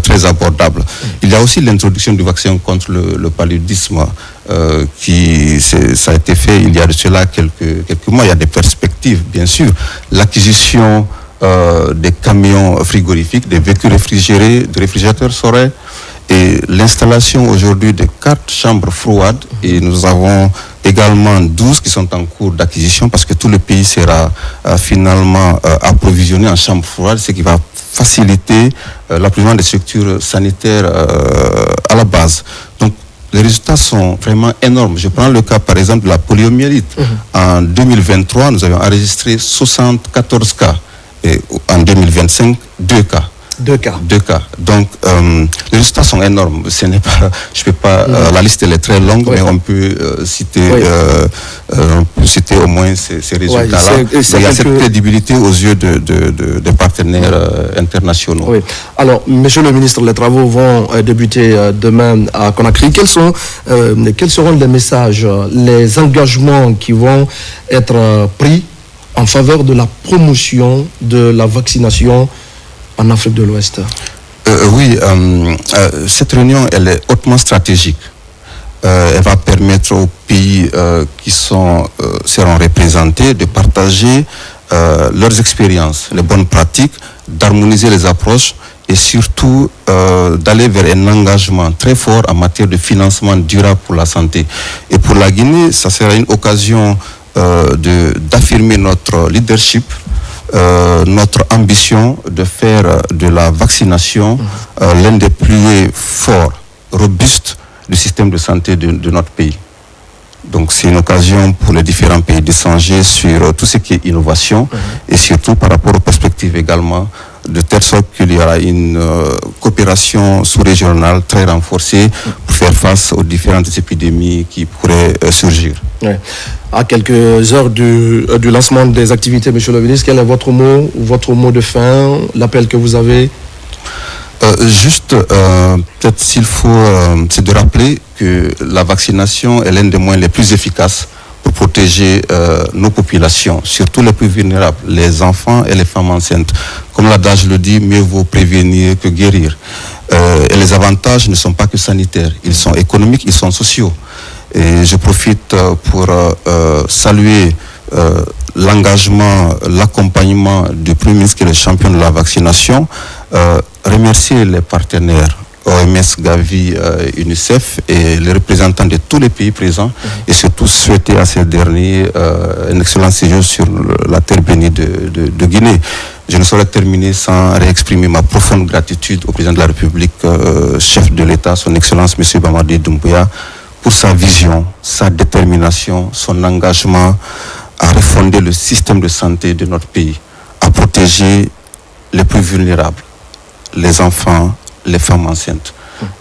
très abordable. Il y a aussi l'introduction du vaccin contre le paludisme ça a été fait il y a de cela quelques mois. Il y a des perspectives, bien sûr. L'acquisition des camions frigorifiques, des véhicules réfrigérés, des réfrigérateurs solaires et l'installation aujourd'hui de 4 chambres froides et nous avons également 12 qui sont en cours d'acquisition parce que tout le pays sera finalement approvisionné en chambre froide, ce qui va faciliter l'approvisionnement des structures sanitaires à la base. Donc, les résultats sont vraiment énormes. Je prends le cas, par exemple, de la poliomyélite. En 2023, nous avions enregistré 74 cas. Et en 2025, 2 cas.
2 cas.
Donc, les résultats sont énormes. Ce n'est pas, je peux pas, la liste elle est très longue, mais on peut citer au moins ces résultats-là. Il y a cette crédibilité aux yeux des partenaires internationaux.
Oui. Alors, Monsieur le ministre, les travaux vont débuter demain à Conakry. Quels seront les messages, les engagements qui vont être pris en faveur de la promotion de la vaccination en Afrique de l'Ouest?
Cette réunion, elle est hautement stratégique. Elle va permettre aux pays qui seront représentés de partager leurs expériences, les bonnes pratiques, d'harmoniser les approches et surtout d'aller vers un engagement très fort en matière de financement durable pour la santé. Et pour la Guinée, ça sera une occasion d'affirmer notre leadership, notre ambition de faire de la vaccination l'un des piliers forts, robustes du système de santé de notre pays. Donc c'est une occasion pour les différents pays d'échanger sur tout ce qui est innovation et surtout par rapport aux perspectives également, de telle sorte qu'il y aura une coopération sous-régionale très renforcée pour faire face aux différentes épidémies qui pourraient surgir.
Oui. À quelques heures du lancement des activités, Monsieur le ministre, quel est votre mot de fin, l'appel que vous avez?
Peut-être s'il faut, c'est de rappeler que la vaccination est l'un des moyens les plus efficaces pour protéger nos populations, surtout les plus vulnérables, les enfants et les femmes enceintes. Comme l'adage le dit, mieux vaut prévenir que guérir. Et les avantages ne sont pas que sanitaires, ils sont économiques, ils sont sociaux. Et je profite pour saluer l'engagement, l'accompagnement du Premier ministre qui est le champion de la vaccination, remercier les partenaires OMS, Gavi, UNICEF et les représentants de tous les pays présents et surtout souhaiter à ces derniers un excellent séjour sur la terre bénie de Guinée. Je ne saurais terminer sans réexprimer ma profonde gratitude au président de la République, chef de l'État, son Excellence M. Mamadi Doumbouya, pour sa vision, sa détermination, son engagement à refonder le système de santé de notre pays, à protéger les plus vulnérables, les enfants, les femmes enceintes.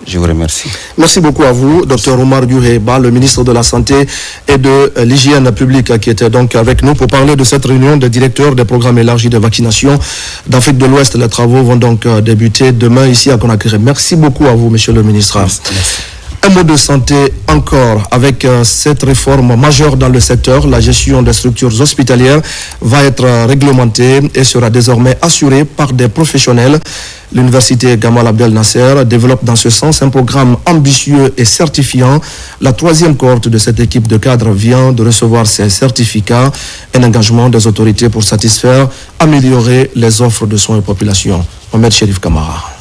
Je vous remercie.
Merci beaucoup à vous, Dr Omar Diouheba, le ministre de la Santé et de l'Hygiène publique, qui était donc avec nous pour parler de cette réunion des directeurs des programmes élargis de vaccination d'Afrique de l'Ouest. Les travaux vont donc débuter demain ici à Conakry. Merci beaucoup à vous, Monsieur le ministre. Merci. Un mot de santé encore. Avec cette réforme majeure dans le secteur, la gestion des structures hospitalières va être réglementée et sera désormais assurée par des professionnels. L'université Gamal Abdel Nasser développe dans ce sens un programme ambitieux et certifiant. La 3e cohorte de cette équipe de cadres vient de recevoir ces certificats, un engagement des autorités pour satisfaire, améliorer les offres de soins aux populations. Mohamed Chérif Kamara.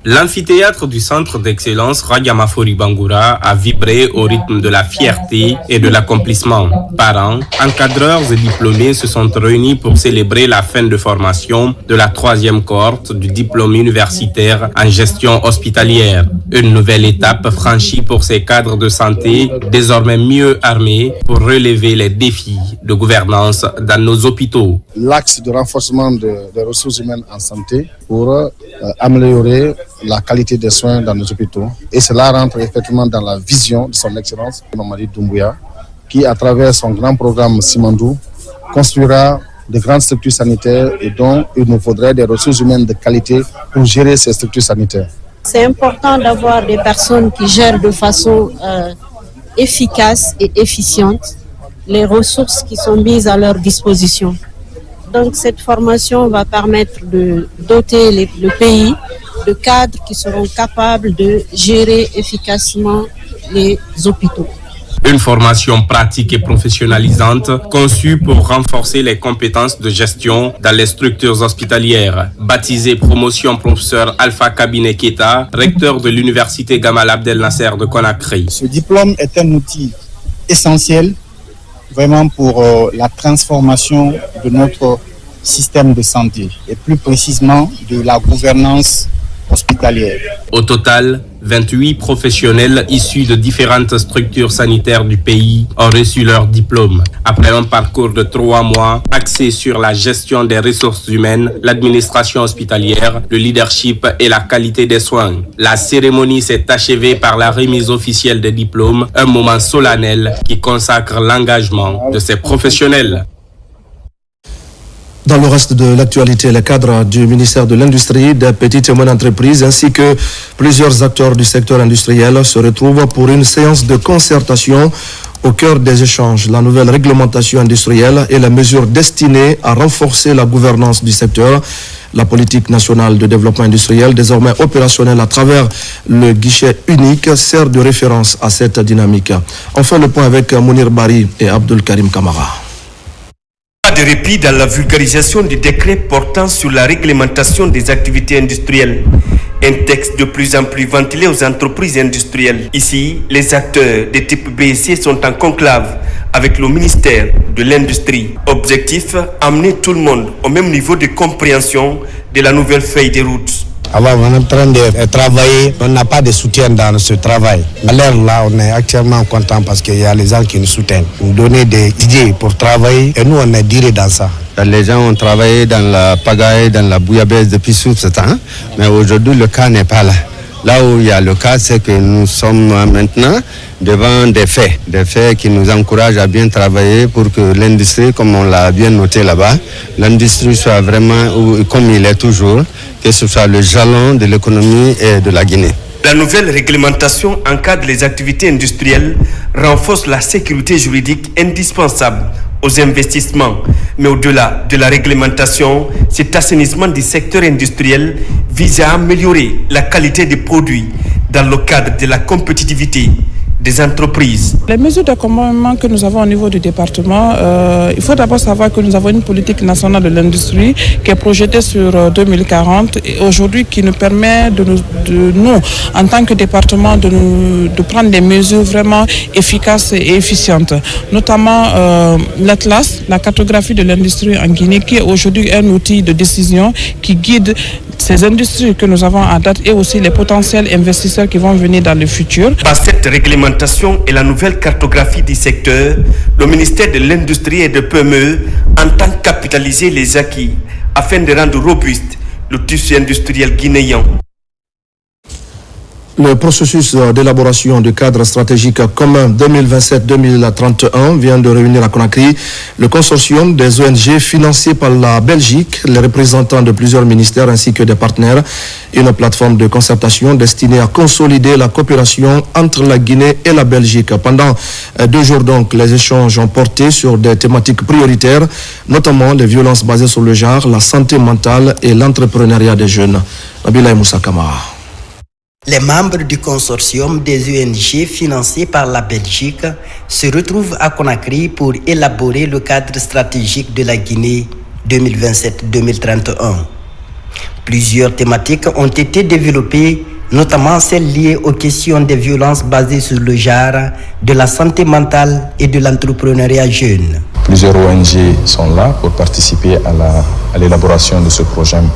L'amphithéâtre du centre d'excellence Radiamafori Bangoura a vibré au rythme de la fierté et de l'accomplissement. Parents, encadreurs et diplômés se sont réunis pour célébrer la fin de formation de la 3e cohorte du diplôme universitaire en gestion hospitalière. Une nouvelle étape franchie pour ces cadres de santé, désormais mieux armés pour relever les défis de gouvernance dans nos hôpitaux.
L'axe de renforcement des ressources humaines en santé pour améliorer la qualité des soins dans nos hôpitaux. Et cela rentre effectivement dans la vision de son Excellence Mamadi Doumbouya, qui à travers son grand programme Simandou construira de grandes structures sanitaires et dont il nous faudrait des ressources humaines de qualité pour gérer ces structures sanitaires.
C'est important d'avoir des personnes qui gèrent de façon efficace et efficiente les ressources qui sont mises à leur disposition. Donc cette formation va permettre de doter le pays de cadres qui seront capables de gérer efficacement les hôpitaux.
Une formation pratique et professionnalisante conçue pour renforcer les compétences de gestion dans les structures hospitalières. Baptisée promotion professeur Alpha Kabine Keita, recteur de l'université Gamal Abdel Nasser de Conakry.
Ce diplôme est un outil
essentiel vraiment pour la transformation de notre système de santé et plus précisément de la gouvernance hospitalière.
Au total, 28 professionnels issus de différentes structures sanitaires du pays ont reçu leur diplôme. Après un parcours de 3 mois axé sur la gestion des ressources humaines, l'administration hospitalière, le leadership et la qualité des soins. La cérémonie s'est achevée par la remise officielle des diplômes, un moment solennel qui consacre l'engagement de ces professionnels.
Dans le reste de l'actualité, les cadres du ministère de l'Industrie, des petites et moyennes entreprises ainsi que plusieurs acteurs du secteur industriel se retrouvent pour une séance de concertation au cœur des échanges. La nouvelle réglementation industrielle et les mesures destinées à renforcer la gouvernance du secteur. La politique nationale de développement industriel, désormais opérationnelle à travers le guichet unique, sert de référence à cette dynamique. Enfin, le point avec Mounir Bari et Abdul Karim Kamara.
Pas de répit dans la vulgarisation du décret portant sur la réglementation des activités industrielles. Un texte de plus en plus ventilé aux entreprises industrielles. Ici, les acteurs de type BSC sont en conclave avec le ministère de l'Industrie. Objectif, amener tout le monde au même niveau de compréhension de la nouvelle feuille de route.
Alors, on est en train de travailler, on n'a pas de soutien dans ce travail. À l'heure là, on est actuellement content parce qu'il y a les gens qui nous soutiennent, nous donnent des idées pour travailler et nous on est diré dans ça.
Les gens ont travaillé dans la pagaille, dans la bouillabaisse depuis tout ce temps, mais aujourd'hui le cas n'est pas là. Là où il y a le cas, c'est que nous sommes maintenant devant des faits qui nous encouragent à bien travailler pour que l'industrie, comme on l'a bien noté là-bas, l'industrie soit vraiment, comme il est toujours, que ce soit le jalon de l'économie et de la Guinée.
La nouvelle réglementation encadre les activités industrielles, renforce la sécurité juridique indispensable aux investissements. Mais au-delà de la réglementation, cet assainissement du secteur industriel vise à améliorer la qualité des produits dans le cadre de la compétitivité des entreprises.
Les mesures d'accompagnement que nous avons au niveau du département, il faut d'abord savoir que nous avons une politique nationale de l'industrie qui est projetée sur 2040 et aujourd'hui qui nous permet de nous en tant que département, de prendre des mesures vraiment efficaces et efficientes. Notamment l'Atlas, la cartographie de l'industrie en Guinée, qui est aujourd'hui un outil de décision qui guide ces industries que nous avons à date et aussi les potentiels investisseurs qui vont venir dans le futur.
Par cette réglementation et la nouvelle cartographie du secteur, le ministère de l'Industrie et de PME entend capitaliser les acquis afin de rendre robuste le tissu industriel guinéen.
Le processus d'élaboration du cadre stratégique commun 2027-2031 vient de réunir à Conakry le consortium des ONG financé par la Belgique, les représentants de plusieurs ministères ainsi que des partenaires, une plateforme de concertation destinée à consolider la coopération entre la Guinée et la Belgique. Pendant 2 jours donc, les échanges ont porté sur des thématiques prioritaires, notamment les violences basées sur le genre, la santé mentale et l'entrepreneuriat des jeunes. Nabila Moussa Kamara.
Les membres du consortium des ONG financés par la Belgique se retrouvent à Conakry pour élaborer le cadre stratégique de la Guinée 2027-2031. Plusieurs thématiques ont été développées, notamment celles liées aux questions des violences basées sur le genre, de la santé mentale et de l'entrepreneuriat jeune.
Plusieurs ONG sont là pour participer à l'élaboration de ce programme.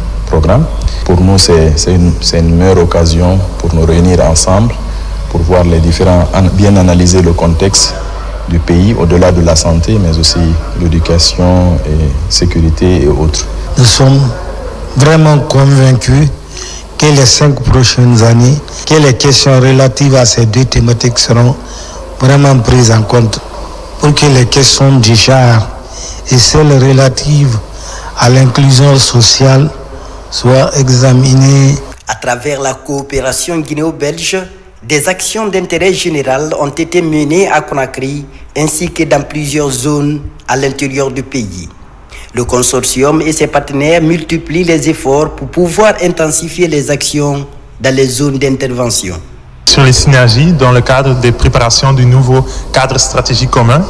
Pour nous, c'est une meilleure occasion pour nous réunir ensemble, pour voir les différents, bien analyser le contexte du pays, au-delà de la santé, mais aussi l'éducation et sécurité et autres.
Nous sommes vraiment convaincus que les 5 prochaines années, que les questions relatives à ces 2 thématiques seront vraiment prises en compte pour que les questions du genre et celles relatives à l'inclusion sociale soient examinées.
À travers la coopération guinéo-belge, des actions d'intérêt général ont été menées à Conakry ainsi que dans plusieurs zones à l'intérieur du pays. Le consortium et ses partenaires multiplient les efforts pour pouvoir intensifier les actions dans les zones d'intervention.
Sur les synergies dans le cadre des préparations du nouveau cadre stratégique commun,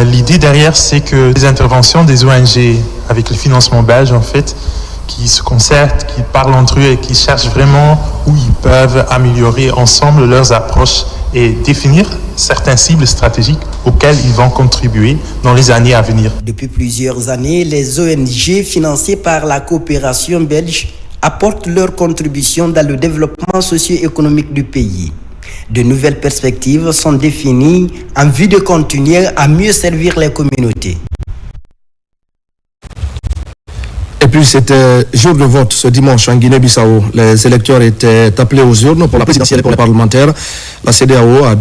l'idée derrière, c'est que les interventions des ONG avec le financement belge, en fait, qui se concertent, qui parlent entre eux et qui cherchent vraiment où ils peuvent améliorer ensemble leurs approches et définir certaines cibles stratégiques auxquelles ils vont contribuer dans les années à venir.
Depuis plusieurs années, les ONG financées par la coopération belge apportent leur contribution dans le développement socio-économique du pays. De nouvelles perspectives sont définies en vue de continuer à mieux servir les communautés.
Et puis c'était jour de vote ce dimanche en Guinée-Bissau. Les électeurs étaient appelés aux urnes pour la présidentielle et pour les parlementaires. La CEDEAO a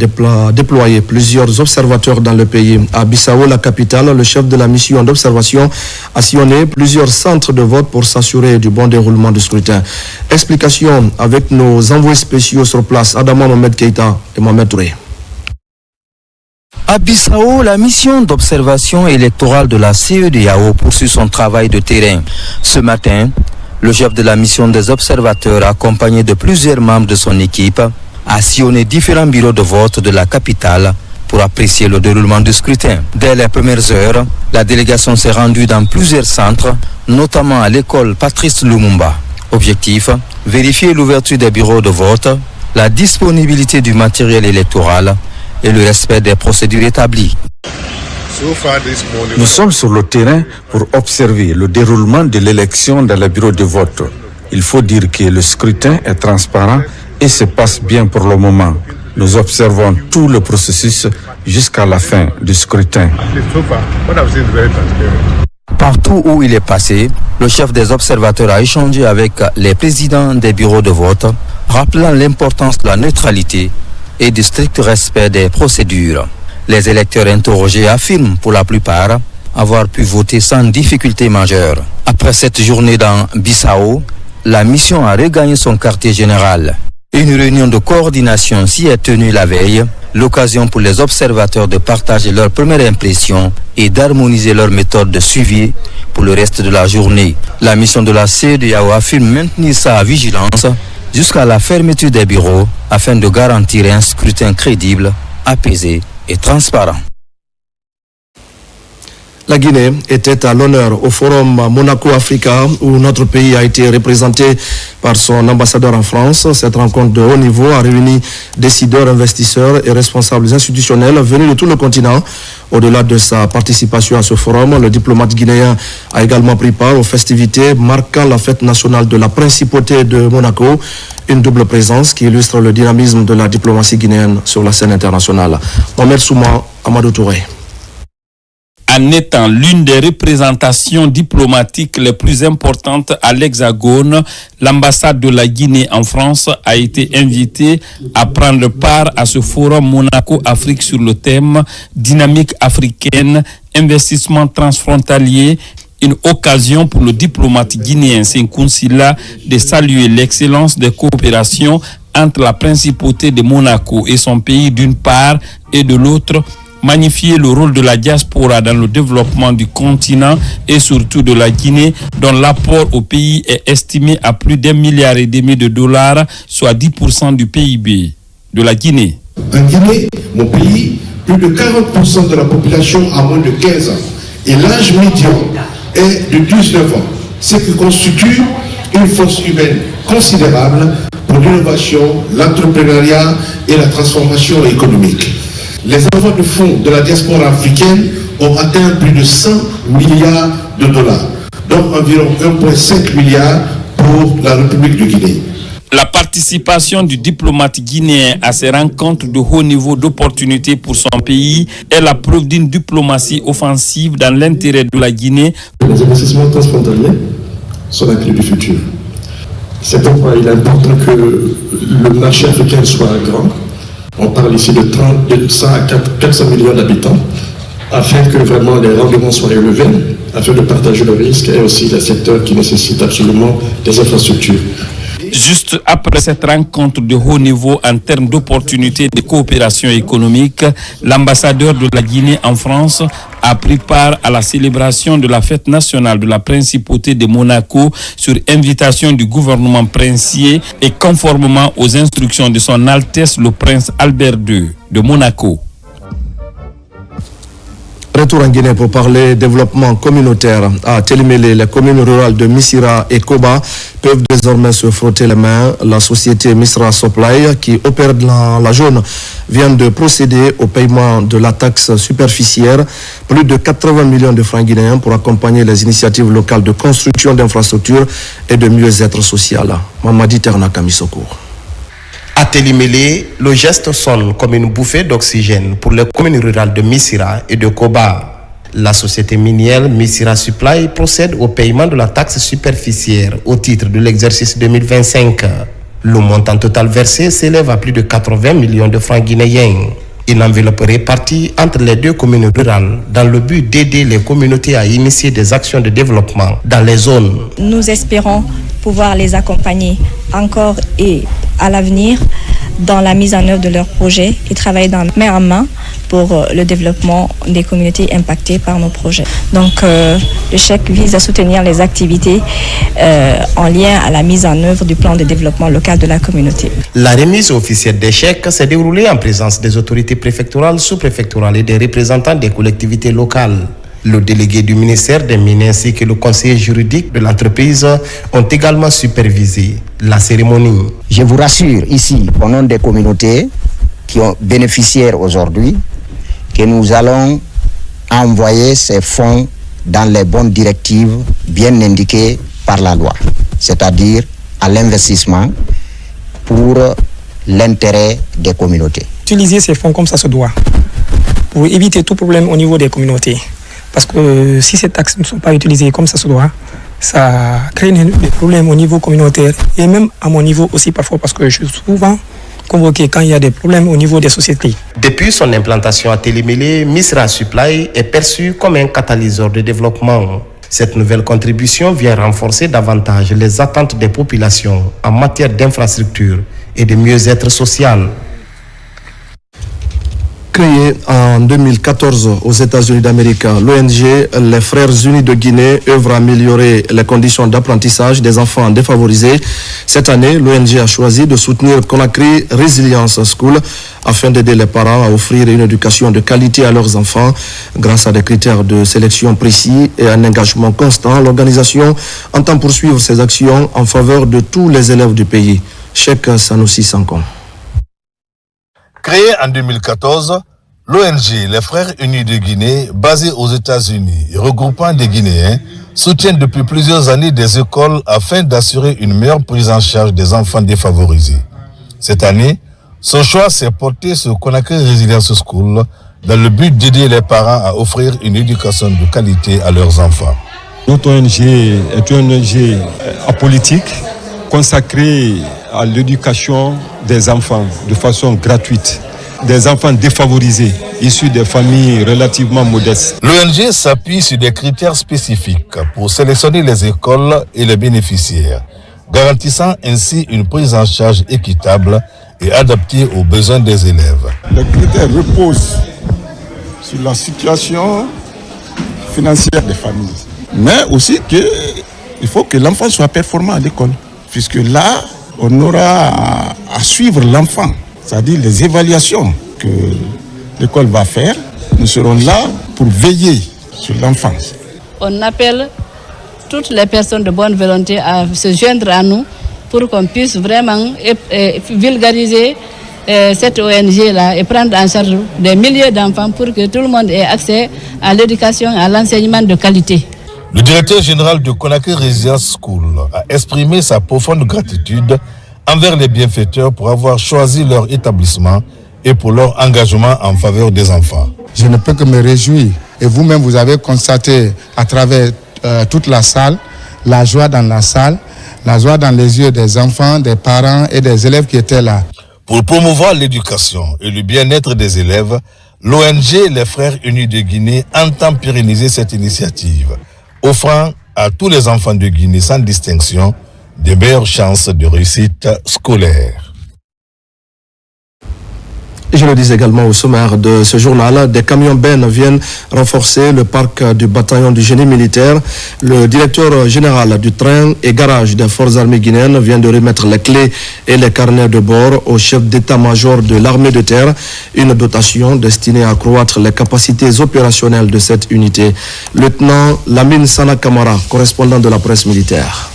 déployé plusieurs observateurs dans le pays. À Bissau, la capitale, le chef de la mission d'observation a sillonné plusieurs centres de vote pour s'assurer du bon déroulement du scrutin. Explication avec nos envoyés spéciaux sur place, Adama Mohamed Keïta et Mohamed Touré.
À Bissau, la mission d'observation électorale de la CEDEAO poursuit son travail de terrain. Ce matin, le chef de la mission des observateurs, accompagné de plusieurs membres de son équipe, a sillonné différents bureaux de vote de la capitale pour apprécier le déroulement du scrutin. Dès les premières heures, la délégation s'est rendue dans plusieurs centres, notamment à l'école Patrice Lumumba. Objectif, vérifier l'ouverture des bureaux de vote, la disponibilité du matériel électoral et le respect des procédures établies.
Nous sommes sur le terrain pour observer le déroulement de l'élection dans les bureaux de vote. Il faut dire que le scrutin est transparent et se passe bien pour le moment. Nous observons tout le processus jusqu'à la fin du scrutin.
Partout où il est passé, le chef des observateurs a échangé avec les présidents des bureaux de vote, rappelant l'importance de la neutralité et du strict respect des procédures. Les électeurs interrogés affirment pour la plupart avoir pu voter sans difficulté majeure. Après cette journée dans Bissau, la mission a regagné son quartier général. Une réunion de coordination s'y est tenue la veille, l'occasion pour les observateurs de partager leurs premières impressions et d'harmoniser leurs méthodes de suivi pour le reste de la journée. La mission de la CEDEAO affirme maintenir sa vigilance jusqu'à la fermeture des bureaux afin de garantir un scrutin crédible, apaisé et transparent.
La Guinée était à l'honneur au forum Monaco-Africa où notre pays a été représenté par son ambassadeur en France. Cette rencontre de haut niveau a réuni décideurs, investisseurs et responsables institutionnels venus de tout le continent. Au-delà de sa participation à ce forum, le diplomate guinéen a également pris part aux festivités marquant la fête nationale de la principauté de Monaco, une double présence qui illustre le dynamisme de la diplomatie guinéenne sur la scène internationale. Mohamed Souma, Amadou Touré.
En étant l'une des représentations diplomatiques les plus importantes à l'Hexagone, l'ambassade de la Guinée en France a été invitée à prendre part à ce forum Monaco-Afrique sur le thème « Dynamique africaine, investissement transfrontalier ». Une occasion pour le diplomate guinéen Sékou Sylla de saluer l'excellence des coopérations entre la principauté de Monaco et son pays d'une part et de l'autre, magnifier le rôle de la diaspora dans le développement du continent et surtout de la Guinée, dont l'apport au pays est estimé à plus d'1,5 milliard de dollars, soit 10% du PIB de la Guinée.
En Guinée, mon pays, plus de 40% de la population a moins de 15 ans et l'âge médian est de 19 ans, ce qui constitue une force humaine considérable pour l'innovation, l'entrepreneuriat et la transformation économique. Les envois de fonds de la diaspora africaine ont atteint plus de 100 milliards de dollars, donc environ 1,5 milliard pour la République de Guinée.
La participation du diplomate guinéen à ces rencontres de haut niveau d'opportunités pour son pays est la preuve d'une diplomatie offensive dans l'intérêt de la Guinée.
Les investissements transfrontaliers sont la clé du futur. C'est pourquoi il est important que le marché africain soit grand. On parle ici de 100 à 400 millions d'habitants, afin que vraiment les rendements soient élevés, afin de partager le risque et aussi les secteurs qui nécessitent absolument des infrastructures.
Juste après cette rencontre de haut niveau en termes d'opportunités de coopération économique, l'ambassadeur de la Guinée en France a pris part à la célébration de la fête nationale de la principauté de Monaco sur invitation du gouvernement princier et conformément aux instructions de son Altesse le Prince Albert II de Monaco.
Retour en Guinée pour parler développement communautaire. À Télémélé, les communes rurales de Missira et Koba peuvent désormais se frotter les mains. La société Misra Supply, qui opère dans la zone, vient de procéder au paiement de la taxe superficiaire, plus de 80 millions de francs guinéens pour accompagner les initiatives locales de construction d'infrastructures et de mieux-être social. Mamadi Ternaka Secours.
À Télémélé, le geste sonne comme une bouffée d'oxygène pour les communes rurales de Missira et de Koba. La société minière Missira Supply procède au paiement de la taxe superficiaire au titre de l'exercice 2025. Le montant total versé s'élève à plus de 80 millions de francs guinéens. Une enveloppe répartie entre les deux communes rurales dans le but d'aider les communautés à initier des actions de développement dans les zones.
Nous espérons pouvoir les accompagner encore et à l'avenir dans la mise en œuvre de leurs projets et travailler main en main pour le développement des communautés impactées par nos projets. Donc le chèque vise à soutenir les activités en lien à la mise en œuvre du plan de développement local de la communauté.
La remise officielle des chèques s'est déroulée en présence des autorités préfectorales, sous-préfectorales et des représentants des collectivités locales. Le délégué du ministère des Mines ainsi que le conseiller juridique de l'entreprise ont également supervisé la cérémonie.
Je vous rassure ici, au nom des communautés qui ont bénéficiaires aujourd'hui, que nous allons envoyer ces fonds dans les bonnes directives bien indiquées par la loi, c'est-à-dire à l'investissement pour l'intérêt des communautés.
Utiliser ces fonds comme ça se doit, pour éviter tout problème au niveau des communautés. Parce que si ces taxes ne sont pas utilisées comme ça se doit, ça crée des problèmes au niveau communautaire et même à mon niveau aussi parfois parce que je suis souvent convoqué quand il y a des problèmes au niveau des sociétés.
Depuis son implantation à Télémélé, Misra Supply est perçu comme un catalyseur de développement. Cette nouvelle contribution vient renforcer davantage les attentes des populations en matière d'infrastructure et de mieux-être social.
Créé en 2014 aux États-Unis d'Amérique, l'ONG Les Frères Unis de Guinée œuvre à améliorer les conditions d'apprentissage des enfants défavorisés. Cette année, l'ONG a choisi de soutenir Conakry Resilience School afin d'aider les parents à offrir une éducation de qualité à leurs enfants. Grâce à des critères de sélection précis et un engagement constant, l'organisation entend poursuivre ses actions en faveur de tous les élèves du pays. Cheikh Sanoussi Sankon.
Créée en 2014, l'ONG Les Frères Unis de Guinée, basée aux États-Unis et regroupant des Guinéens, soutient depuis plusieurs années des écoles afin d'assurer une meilleure prise en charge des enfants défavorisés. Cette année, son choix s'est porté sur Conakry Resilience School dans le but d'aider les parents à offrir une éducation de qualité à leurs enfants.
Notre ONG est une ONG apolitique consacrée à l'éducation des enfants de façon gratuite, des enfants défavorisés, issus des familles relativement modestes.
L'ONG s'appuie sur des critères spécifiques pour sélectionner les écoles et les bénéficiaires, garantissant ainsi une prise en charge équitable et adaptée aux besoins des élèves.
Les critères reposent sur la situation financière des familles, mais aussi qu'il faut que l'enfant soit performant à l'école, puisque là, on aura à suivre l'enfant, c'est-à-dire les évaluations que l'école va faire. Nous serons là pour veiller sur l'enfant.
On appelle toutes les personnes de bonne volonté à se joindre à nous pour qu'on puisse vraiment vulgariser cette ONG-là et prendre en charge des milliers d'enfants pour que tout le monde ait accès à l'éducation, à l'enseignement de qualité.
Le directeur général de Conakry Resilience School a exprimé sa profonde gratitude envers les bienfaiteurs pour avoir choisi leur établissement et pour leur engagement en faveur des enfants.
Je ne peux que me réjouir. Et vous-même, vous avez constaté à travers toute la salle, la joie dans la salle, la joie dans les yeux des enfants, des parents et des élèves qui étaient là.
Pour promouvoir l'éducation et le bien-être des élèves, l'ONG Les Frères Unis de Guinée entend pérenniser cette initiative, offrant à tous les enfants de Guinée sans distinction de meilleures chances de réussite scolaire.
Et je le dis également au sommaire de ce journal, des camions bennes viennent renforcer le parc du bataillon du génie militaire. Le directeur général du train et garage des forces armées guinéennes vient de remettre les clés et les carnets de bord au chef d'état-major de l'armée de terre, une dotation destinée à accroître les capacités opérationnelles de cette unité. Lieutenant Lamine Sana Kamara, correspondant de la presse militaire.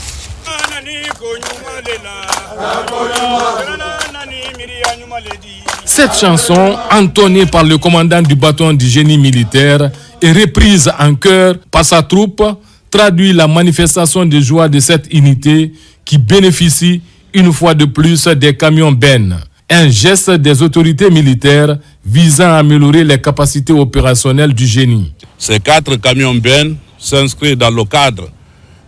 Cette chanson, entonnée par le commandant du bataillon du génie militaire et reprise en chœur par sa troupe, traduit la manifestation de joie de cette unité qui bénéficie une fois de plus des camions bennes. Un geste des autorités militaires visant à améliorer les capacités opérationnelles du génie.
Ces 4 camions bennes s'inscrivent dans le cadre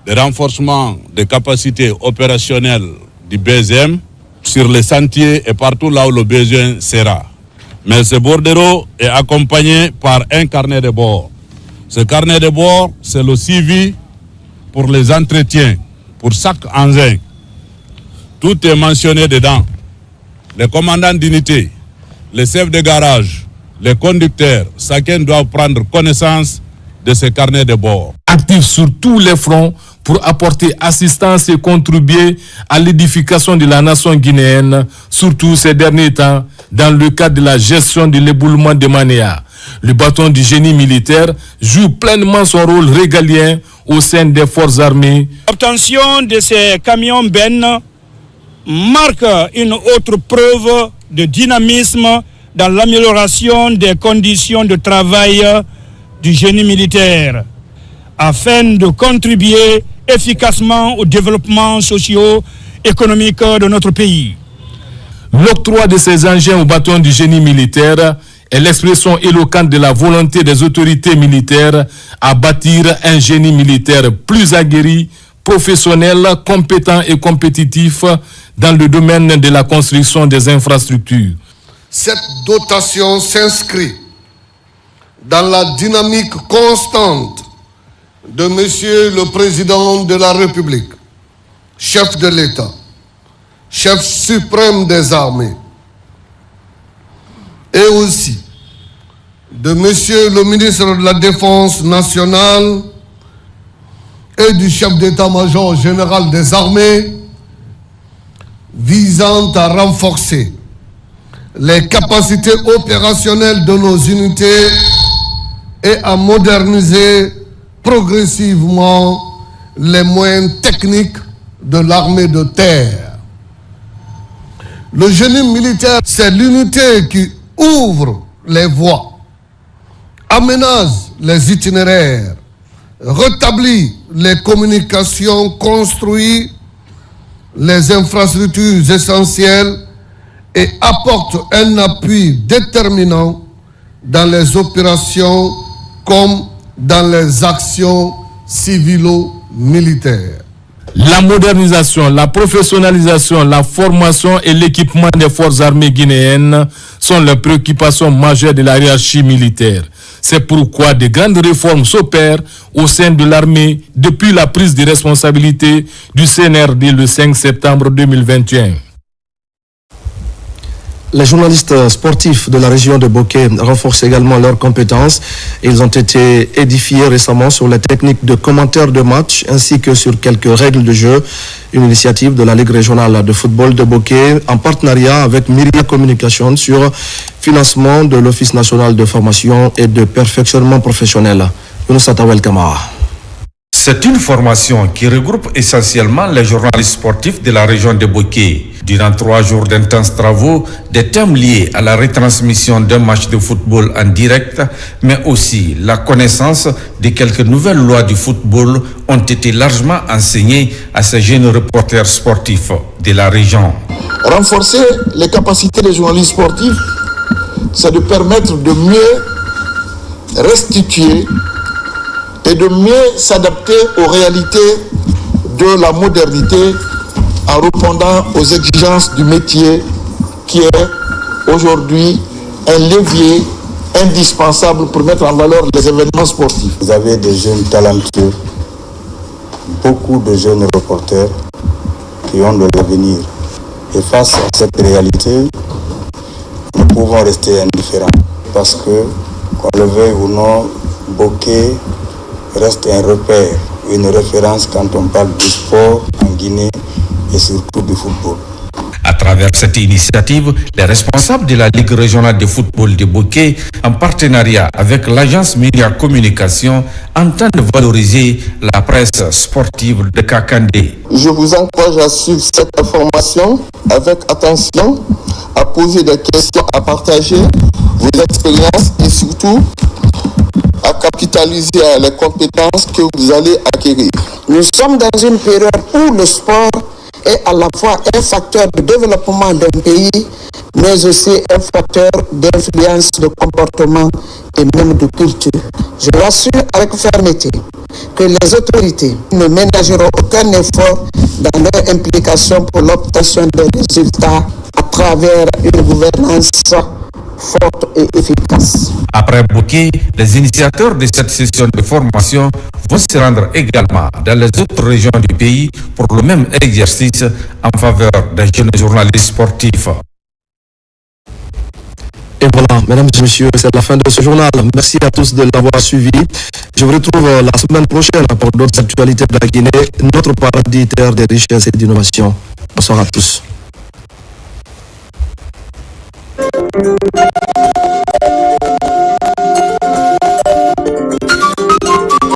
de renforcement des capacités opérationnelles du BZM sur les sentiers et partout là où le besoin sera. Mais ce bordereau est accompagné par un carnet de bord. Ce carnet de bord, c'est le suivi pour les entretiens, pour chaque engin. Tout est mentionné dedans. Les commandants d'unité, les chefs de garage, les conducteurs, chacun doit prendre connaissance de ce carnet de bord.
Actif sur tous les fronts pour apporter assistance et contribuer à l'édification de la nation guinéenne, surtout ces derniers temps, dans le cadre de la gestion de l'éboulement de Manéa. Le bataillon du génie militaire joue pleinement son rôle régalien au sein des forces armées.
L'obtention de ces camions bennes marque une autre preuve de dynamisme dans l'amélioration des conditions de travail du génie militaire, afin de contribuer efficacement au développement socio-économique de notre pays.
L'octroi de ces engins au bataillon du génie militaire est l'expression éloquente de la volonté des autorités militaires à bâtir un génie militaire plus aguerri, professionnel, compétent et compétitif dans le domaine de la construction des infrastructures.
Cette dotation s'inscrit dans la dynamique constante de Monsieur le Président de la République, chef de l'État, chef suprême des armées, et aussi de Monsieur le ministre de la Défense nationale et du chef d'état-major général des armées, visant à renforcer les capacités opérationnelles de nos unités et à moderniser progressivement les moyens techniques de l'armée de terre. Le génie militaire, c'est l'unité qui ouvre les voies, aménage les itinéraires, rétablit les communications, construit les infrastructures essentielles et apporte un appui déterminant dans les opérations comme dans les actions civilo-militaires.
La modernisation, la professionnalisation, la formation et l'équipement des forces armées guinéennes sont les préoccupations majeures de la hiérarchie militaire. C'est pourquoi de grandes réformes s'opèrent au sein de l'armée depuis la prise de responsabilité du CNRD le 5 septembre 2021.
Les journalistes sportifs de la région de Bokeh renforcent également leurs compétences. Ils ont été édifiés récemment sur les techniques de commentaire de match ainsi que sur quelques règles de jeu. Une initiative de la Ligue régionale de football de Bokeh en partenariat avec Myria Communication sur financement de l'Office national de formation et de perfectionnement professionnel. Younouss Atawel Kamara.
C'est une formation qui regroupe essentiellement les journalistes sportifs de la région de Bokeh. Durant 3 jours d'intenses travaux, des thèmes liés à la retransmission d'un match de football en direct, mais aussi la connaissance de quelques nouvelles lois du football ont été largement enseignées à ces jeunes reporters sportifs de la région.
Renforcer les capacités des journalistes sportifs, c'est de permettre de mieux restituer et de mieux s'adapter aux réalités de la modernité en répondant aux exigences du métier qui est aujourd'hui un levier indispensable pour mettre en valeur les événements sportifs.
Vous avez des jeunes talentueux, beaucoup de jeunes reporters qui ont de l'avenir. Et face à cette réalité, nous pouvons rester indifférents parce que, qu'on le veuille ou non, Bokeh reste un repère, une référence quand on parle du sport en Guinée et surtout du football.
À travers cette initiative, les responsables de la Ligue régionale de football de Bokeh, en partenariat avec l'agence Média Communication, entendent valoriser la presse sportive de Kakandé.
Je vous encourage à suivre cette information avec attention, à poser des questions, à partager vos expériences et surtout à capitaliser les compétences que vous allez acquérir.
Nous sommes dans une période où le sport est à la fois un facteur de développement d'un pays, mais aussi un facteur d'influence de comportement et même de culture. Je l'assure avec fermeté que les autorités ne ménageront aucun effort dans leur implication pour l'obtention des résultats à travers une gouvernance forte et efficace.
Après Bokeh, les initiateurs de cette session de formation vont se rendre également dans les autres régions du pays pour le même exercice en faveur des jeunes journalistes sportifs.
Et voilà, mesdames et messieurs, c'est la fin de ce journal. Merci à tous de l'avoir suivi. Je vous retrouve la semaine prochaine pour d'autres actualités de la Guinée, notre paradis terre des richesses et d'innovation. Bonsoir à tous.